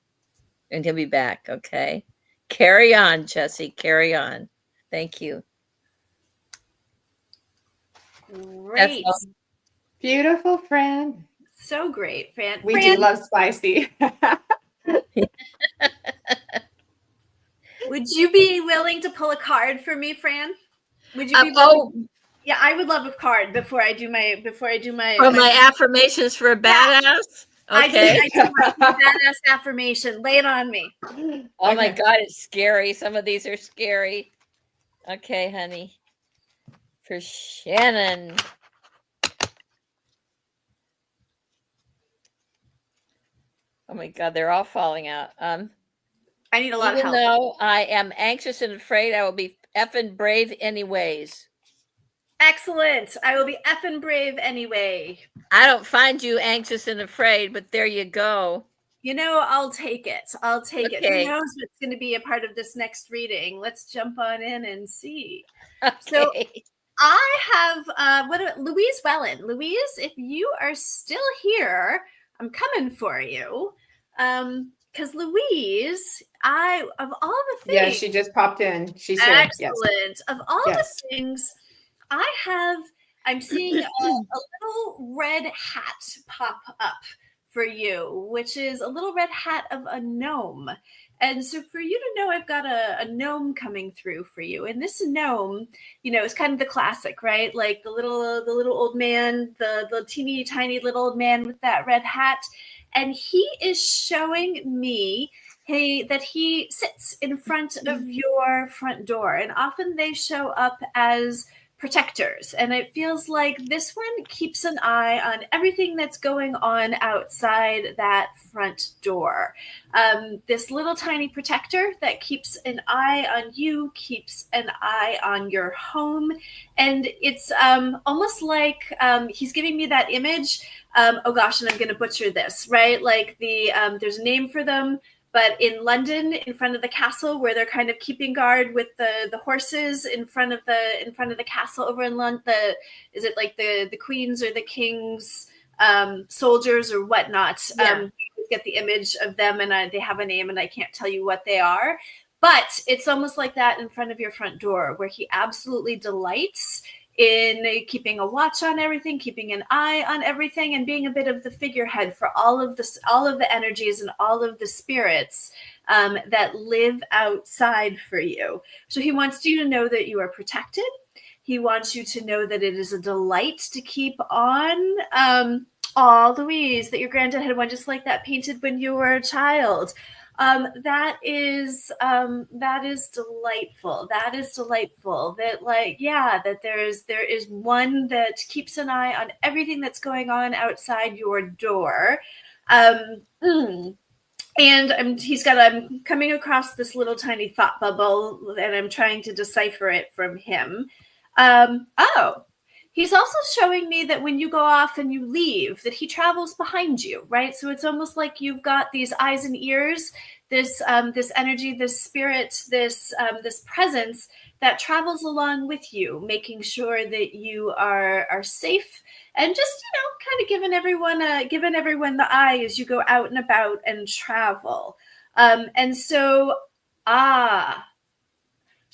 and he'll be back, okay? Carry on, Jesse, carry on. Thank you. Great. Beautiful, Fran. So great, Fran. We do love spicy. Would you be willing to pull a card for me, Fran? Would you be yeah, I would love a card before I do my my affirmations for a badass. Okay. I do my badass affirmation. Lay it on me. Oh my God, it's scary. Some of these are scary. Okay, honey. For Shannon. Oh my God, they're all falling out. I need a lot of help. Even though I am anxious and afraid, I will be effing brave anyways. Excellent. I will be effing brave anyway. I don't find you anxious and afraid, but there you go. You know, I'll take it. Okay. Who knows what's going to be a part of this next reading? Let's jump on in and see. Okay. So I have Louise Wellen. Louise, if you are still here, I'm coming for you. Because Louise, of all the things. Yeah, she just popped in. She's here. Excellent. Yes. Of all the things, I'm seeing a little red hat pop up for you, which is a little red hat of a gnome. And so for you to know, I've got a gnome coming through for you. And this gnome, is kind of the classic, right? Like the little old man, the teeny tiny little old man with that red hat. And he is showing me that he sits in front of your front door. And often they show up as protectors. And it feels like this one keeps an eye on everything that's going on outside that front door. This little tiny protector that keeps an eye on you, keeps an eye on your home. And it's almost like he's giving me that image. Oh gosh, and I'm going to butcher this, right? Like there's a name for them. But in London, in front of the castle, where they're kind of keeping guard with the horses in front of the castle over in London, is it like the Queen's or the King's soldiers or whatnot? Yeah. You get the image of them, and they have a name, and I can't tell you what they are. But it's almost like that in front of your front door, where he absolutely delights in keeping a watch on everything, keeping an eye on everything, and being a bit of the figurehead for all of the energies and all of the spirits that live outside for you. So he wants you to know that you are protected. He wants you to know that it is a delight to keep on. Louise, that your granddad had one just like that painted when you were a child. That is delightful. That is delightful. That that there is one that keeps an eye on everything that's going on outside your door. And I'm coming across this little tiny thought bubble, and I'm trying to decipher it from him. He's also showing me that when you go off and you leave, that he travels behind you, right? So it's almost like you've got these eyes and ears, this energy, this spirit, this presence that travels along with you, making sure that you are safe, and just kind of giving everyone the eye as you go out and about and travel.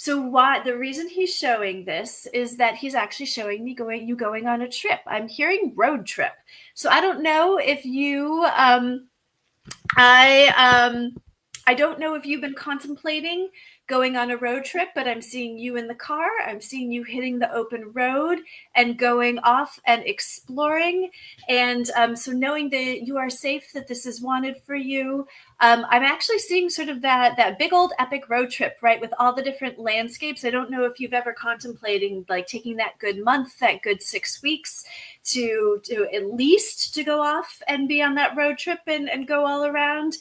So why the reason he's showing this is that he's actually showing me going on a trip. I'm hearing road trip. So I don't know if you I don't know if you've been contemplating going on a road trip, but I'm seeing you in the car. I'm seeing you hitting the open road and going off and exploring. And so knowing that you are safe, that this is wanted for you. I'm actually seeing sort of that big old epic road trip, right? With all the different landscapes. I don't know if you've ever contemplating like taking that good month, that good 6 weeks to at least to go off and be on that road trip and go all around.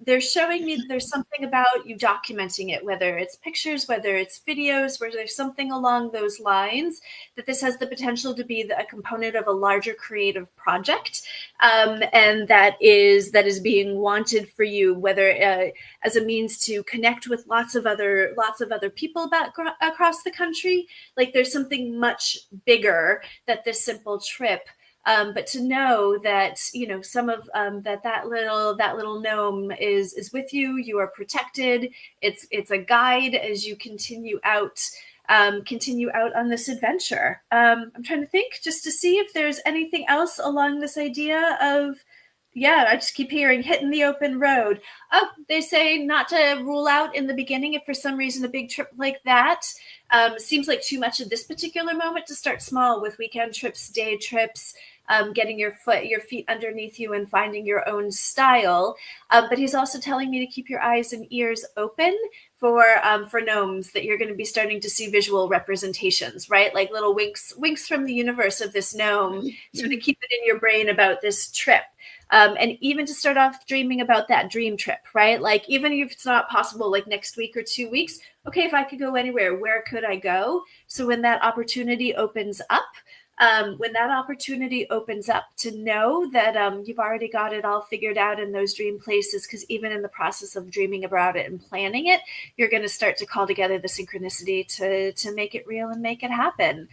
They're showing me that there's something about you documenting it, whether it's pictures, whether it's videos, where there's something along those lines, that this has the potential to be a component of a larger creative project. And that is being wanted for you, whether as a means to connect with lots of other people across the country. Like there's something much bigger that this simple trip. But to know that some of that little gnome is with you. You are protected. It's a guide as you continue out on this adventure. I'm trying to think just to see if there's anything else along this idea of. Yeah, I just keep hearing hitting the open road. Oh, they say not to rule out in the beginning if for some reason a big trip like that seems like too much at this particular moment, to start small with weekend trips, day trips, getting your feet underneath you and finding your own style. But he's also telling me to keep your eyes and ears open for gnomes, that you're going to be starting to see visual representations, right? Like little winks from the universe of this gnome, sort of keep it in your brain about this trip. And even to start off dreaming about that dream trip, right? Like even if it's not possible, like next week or 2 weeks, okay, if I could go anywhere, where could I go? So when that opportunity opens up, to know that you've already got it all figured out in those dream places, because even in the process of dreaming about it and planning it, you're going to start to call together the synchronicity to make it real and make it happen.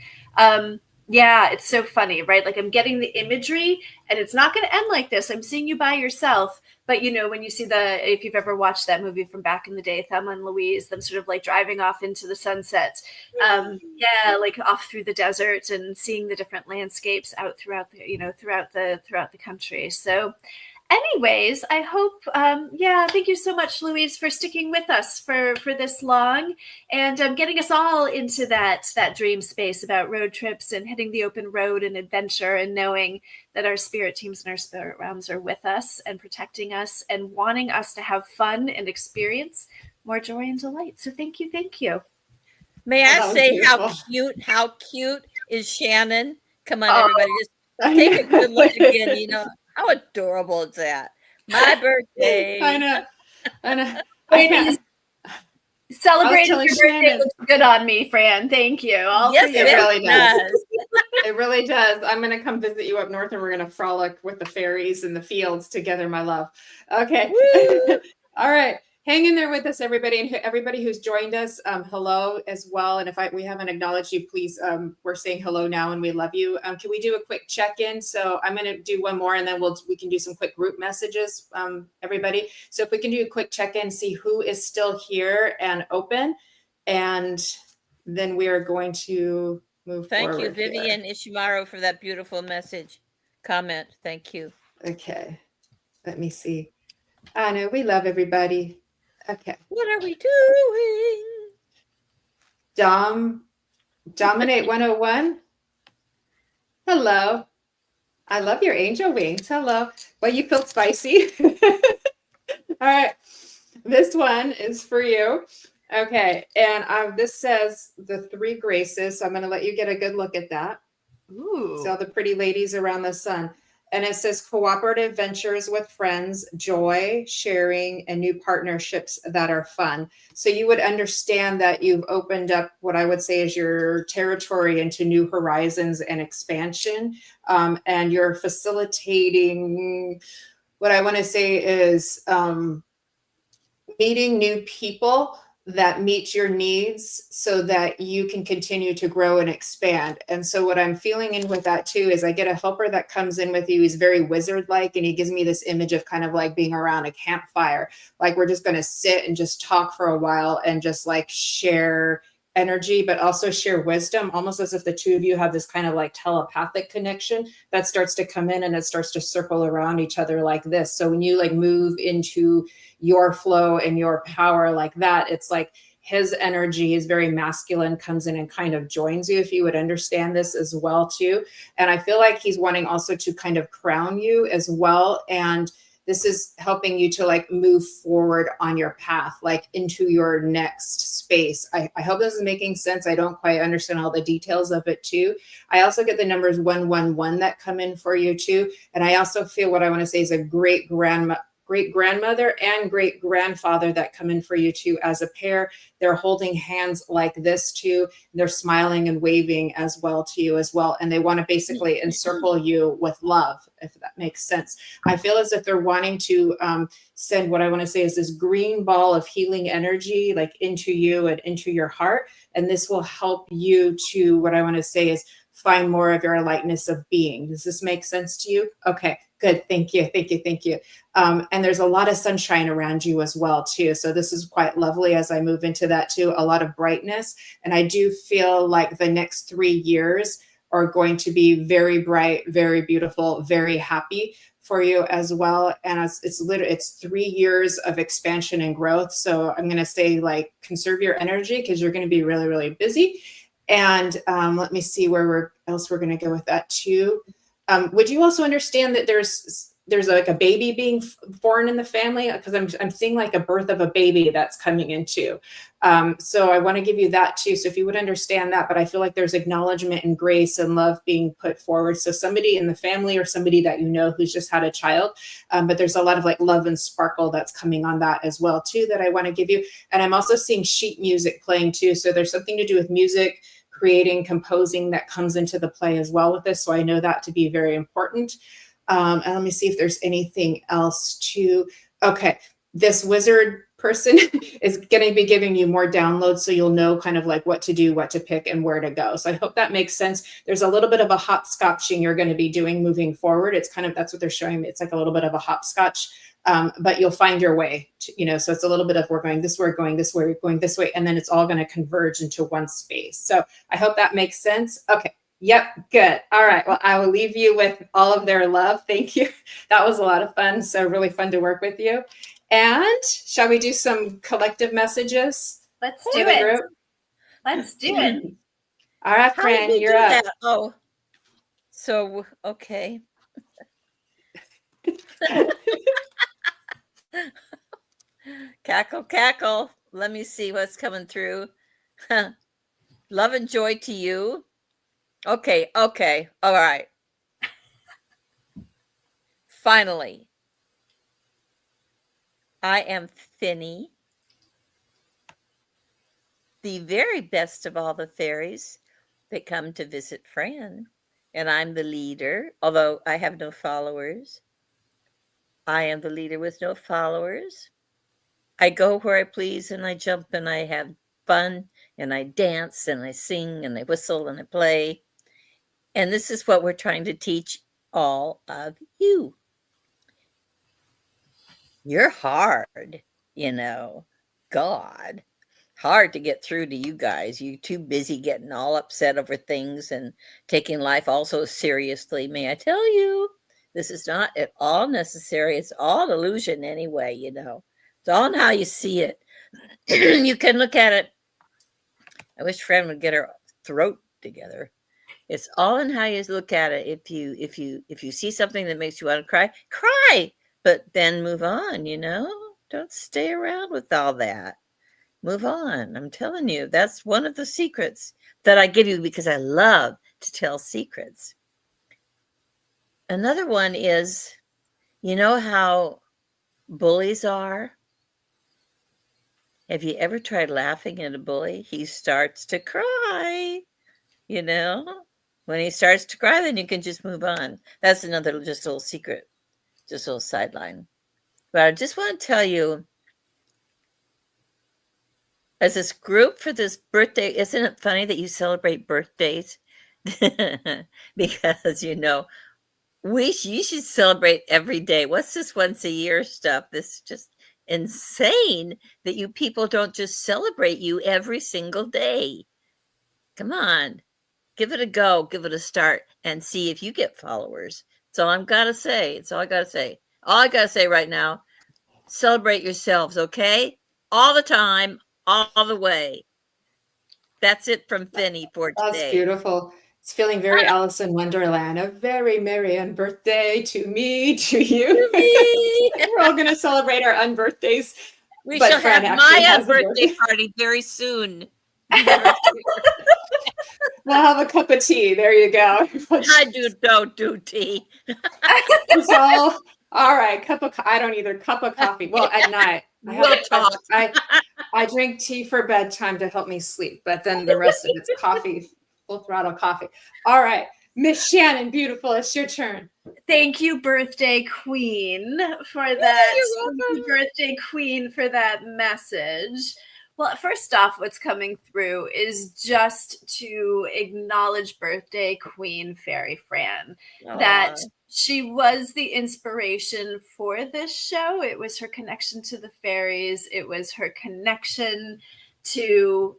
Yeah, it's so funny, right? Like I'm getting the imagery, and it's not going to end like this. I'm seeing you by yourself. But when you see if you've ever watched that movie from back in the day, Thelma and Louise, them sort of like driving off into the sunset, like off through the desert and seeing the different landscapes out throughout the country. So anyways, I hope, thank you so much, Louise, for sticking with us for this long and getting us all into that dream space about road trips and hitting the open road and adventure, and knowing that our spirit teams and our spirit realms are with us and protecting us and wanting us to have fun and experience more joy and delight. So thank you. May Oh, I that was say beautiful. how cute is Shannon? Come on, Oh. everybody, just take a good look again. You know, how adorable is that? My birthday. I know. I know. Ladies, celebrating telling your birthday Shannon. looks good on me, Fran. Thank you. All Yes, for you. It really does. does. It really does. I'm going to come visit you up north and we're going to frolic with the fairies in the fields together, my love. Okay. All right. Hang in there with us, everybody, and everybody who's joined us. Hello as well. And if we haven't acknowledged you, please, we're saying hello now and we love you. Can we do a quick check-in? So I'm going to do one more and then we can do some quick group messages, everybody. So if we can do a quick check-in, see who is still here and open, and then we are going to move forward. Thank you, Vivian here. Ishimaro, for that beautiful message. Comment. Thank you. Okay. Let me see. I know we love everybody. Okay. What are we doing? Dominate 101. Hello. I love your angel wings. Hello. Well, you feel spicy. All right. This one is for you. Okay. And this says the 3 graces. So I'm going to let you get a good look at that. Ooh. So all the pretty ladies around the sun. And it says cooperative ventures with friends, joy, sharing, and new partnerships that are fun. So you would understand that you've opened up what I would say is your territory into new horizons and expansion. And you're facilitating, what I want to say is meeting new people that meet your needs so that you can continue to grow and expand. And so what I'm feeling in with that too is I get a helper that comes in with you. He's very wizard-like, and he gives me this image of kind of like being around a campfire. Like we're just going to sit and just talk for a while and just like share energy, but also share wisdom, almost as if the two of you have this kind of like telepathic connection that starts to come in and it starts to circle around each other like this. So when you like move into your flow and your power like that, it's like his energy is very masculine, comes in and kind of joins you, if you would understand this as well too. And I feel like he's wanting also to kind of crown you as well. And this is helping you to like move forward on your path, like into your next space. I hope this is making sense. I don't quite understand all the details of it too. I also get the numbers 111 that come in for you too. And I also feel what I want to say is a great grandmother and great grandfather that come in for you too as a pair. They're holding hands like this too. They're smiling and waving as well to you as well. And they want to basically encircle you with love, if that makes sense. I feel as if they're wanting to send what I want to say is this green ball of healing energy like into you and into your heart. And this will help you to, what I want to say is, find more of your lightness of being. Does this make sense to you? Okay, good. Thank you. Thank you. Thank you. And there's a lot of sunshine around you as well too. So this is quite lovely as I move into that too, a lot of brightness. And I do feel like the next 3 years are going to be very bright, very beautiful, very happy for you as well. And it's 3 years of expansion and growth. So I'm going to say like, conserve your energy because you're going to be really, really busy. And let me see where else we're going to go with that too. Would you also understand that there's like a baby being born in the family? Because I'm seeing like a birth of a baby that's coming into. So I want to give you that too. So if you would understand that, but I feel like there's acknowledgement and grace and love being put forward. So somebody in the family or somebody that you know who's just had a child, but there's a lot of like love and sparkle that's coming on that as well too that I want to give you. And I'm also seeing sheet music playing too. So there's something to do with music, creating, composing that comes into the play as well with this. So I know that to be very important. And let me see if there's anything else too. Okay, this wizard person is going to be giving you more downloads so you'll know kind of like what to do, what to pick, and where to go. So I hope that makes sense. There's a little bit of a hopscotching you're going to be doing moving forward. It's kind of, that's what they're showing me. It's like a little bit of a hopscotch. But you'll find your way to, so it's a little bit of we're going this way, going this way, going this way, and then it's all going to converge into one space. So I hope that makes sense. Okay. Yep. Good. All right. Well, I will leave you with all of their love. Thank you. That was a lot of fun. So really fun to work with you. And shall we do some collective messages? Let's do it. Group? Let's do it. All right, Fran, you're up. That? Oh, so, okay. Cackle, cackle. Let me see what's coming through. Love and joy to you. Okay. All right. Finally, I am Finny, the very best of all the fairies that come to visit Fran. And I'm the leader, although I have no followers. I am the leader with no followers. I go where I please and I jump and I have fun and I dance and I sing and I whistle and I play. And this is what we're trying to teach all of you. You're hard, God. Hard to get through to you guys. You're too busy getting all upset over things and taking life all so seriously. May I tell you, this is not at all necessary. It's all illusion anyway, It's all in how you see it. You can look at it. I wish Fran would get her throat together. It's all in how you look at it. If you see something that makes you want to cry, cry, but then move on, Don't stay around with all that. Move on. I'm telling you, that's one of the secrets that I give you because I love to tell secrets. Another one is, you know how bullies are? Have you ever tried laughing at a bully? He starts to cry, When he starts to cry, then you can just move on. That's another just a little secret, just a little sideline. But I just want to tell you, as this group for this birthday, isn't it funny that you celebrate birthdays? Because, you should celebrate every day. What's this once a year stuff? This is just insane that you people don't just celebrate you every single day. Come on. Give it a go, give it a start, and see if you get followers. That's all I've got to say. It's all I got to say. All I got to say right now, celebrate yourselves, okay? All the time, all the way. That's it from Finny for today. That's beautiful. It's feeling very Alice in Wonderland. A very merry unbirthday to me, to you. We're all going to celebrate our unbirthdays. We shall have my birthday party very soon. We'll have a cup of tea. There you go. Don't do tea. It's all right. I don't either. Cup of coffee. Well, at night. We'll talk. I drink tea for bedtime to help me sleep, but then the rest of it's coffee, full throttle coffee. All right. Miss Shannon, beautiful. It's your turn. Thank you, birthday queen, for that. Thank you, birthday queen, for that message. Well, first off, what's coming through is just to acknowledge birthday queen Fairy Fran. Aww. That she was the inspiration for this show. It was her connection to the fairies. It was her connection to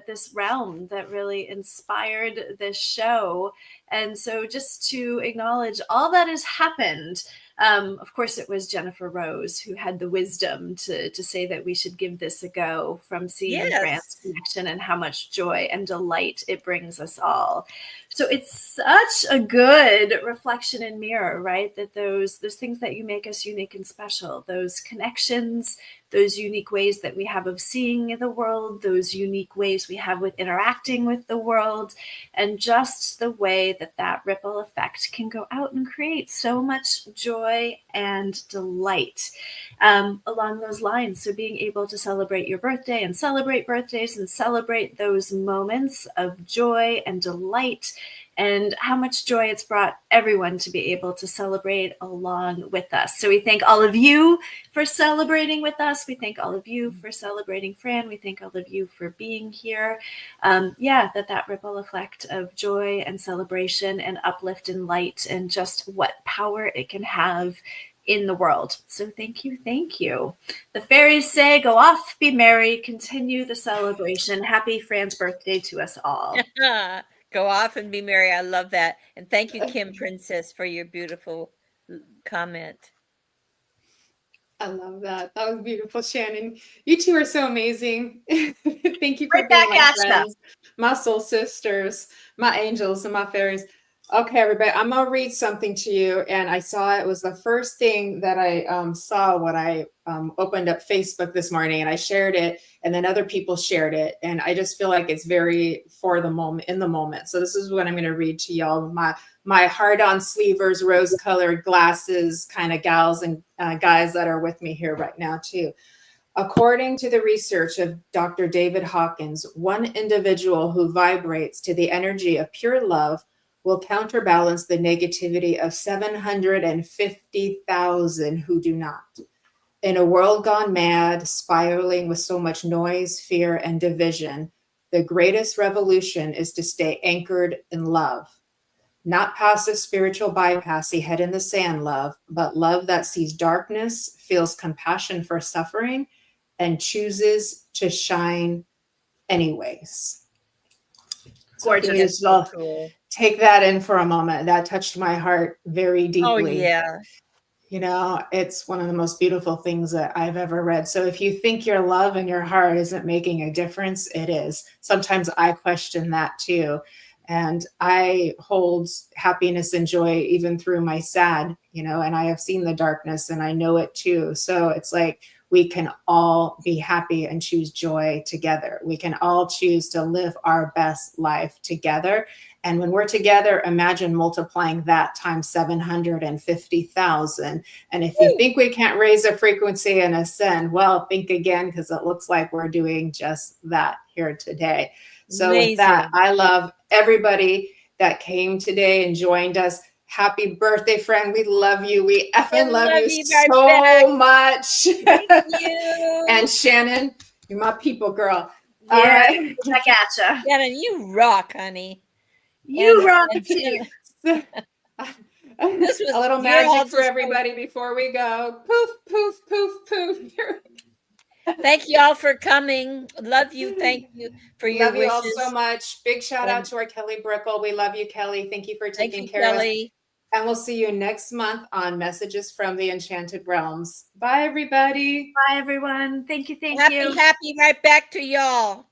this realm that really inspired this show. And so just to acknowledge all that has happened. Of course, it was Jennifer Rose who had the wisdom to say that we should give this a go, from seeing Fran's connection and how much joy and delight it brings us all. So it's such a good reflection and mirror, right? That those things that you make us unique and special, those connections, those unique ways that we have of seeing the world, those unique ways we have with interacting with the world, and just the way that ripple effect can go out and create so much joy and delight along those lines. So being able to celebrate your birthday and celebrate birthdays and celebrate those moments of joy and delight, and how much joy it's brought everyone to be able to celebrate along with us. So we thank all of you for celebrating with us. We thank all of you for celebrating Fran. We thank all of you for being here. That ripple effect of joy and celebration and uplift and light, and just what power it can have in the world. So thank you. Thank you. The fairies say, go off, be merry, continue the celebration. Happy Fran's birthday to us all. Go off and be merry. I love that. And thank you, Kim Princess, for your beautiful comment. I love that. That was beautiful, Shannon. You two are so amazing. Thank you for Right being back my at friends, my soul sisters, my angels, and my fairies. Okay, everybody, I'm gonna read something to you, and I saw it was the first thing that I saw when I opened up Facebook this morning, and I shared it, and then other people shared it, and I just feel like it's very for the moment, in the moment. So this is what I'm going to read to y'all. My hard-on sleevers, rose-colored glasses, kind of gals and guys that are with me here right now too. According to the research of Dr. David Hawkins, one individual who vibrates to the energy of pure love will counterbalance the negativity of 750,000 who do not. In a world gone mad, spiraling with so much noise, fear, and division, the greatest revolution is to stay anchored in love. Not passive spiritual bypassy, head in the sand love, but love that sees darkness, feels compassion for suffering, and chooses to shine anyways. Gorgeous. So Cool. take that in for a moment. That touched my heart very Oh deeply. yeah. You know, it's one of the most beautiful things that I've ever read. So if you think your love and your heart isn't making a difference, it is. Sometimes I question that too. And I hold happiness and joy even through my sad, you know, and I have seen the darkness and I know it too. So it's like we can all be happy and choose joy together. We can all choose to live our best life together. And when we're together, imagine multiplying that times 750,000. And if you think we can't raise a frequency and ascend, well, think again, because it looks like we're doing just that here today. So with that, Amazing. I love everybody that came today and joined us. Happy birthday, friend. We love you. We effing love you right so back. much. Thank you. And Shannon, you're my people, girl. Yeah, All right. I gotcha. Shannon, you rock, honey. You And- rock and too. Shannon- This was a little you're all magic for just- everybody before we go. Poof, poof, poof, poof. Thank you all for coming. Love you. Thank you for your Love you wishes. all so much. Big shout out to our Kelly Brickle. We love you, Kelly. Thank you for Thank taking you, care of us. Kelly. And we'll see you next month on Messages from the Enchanted Realms. Bye, everybody. Bye, everyone. Thank you. Thank Happy, you. happy right back to y'all.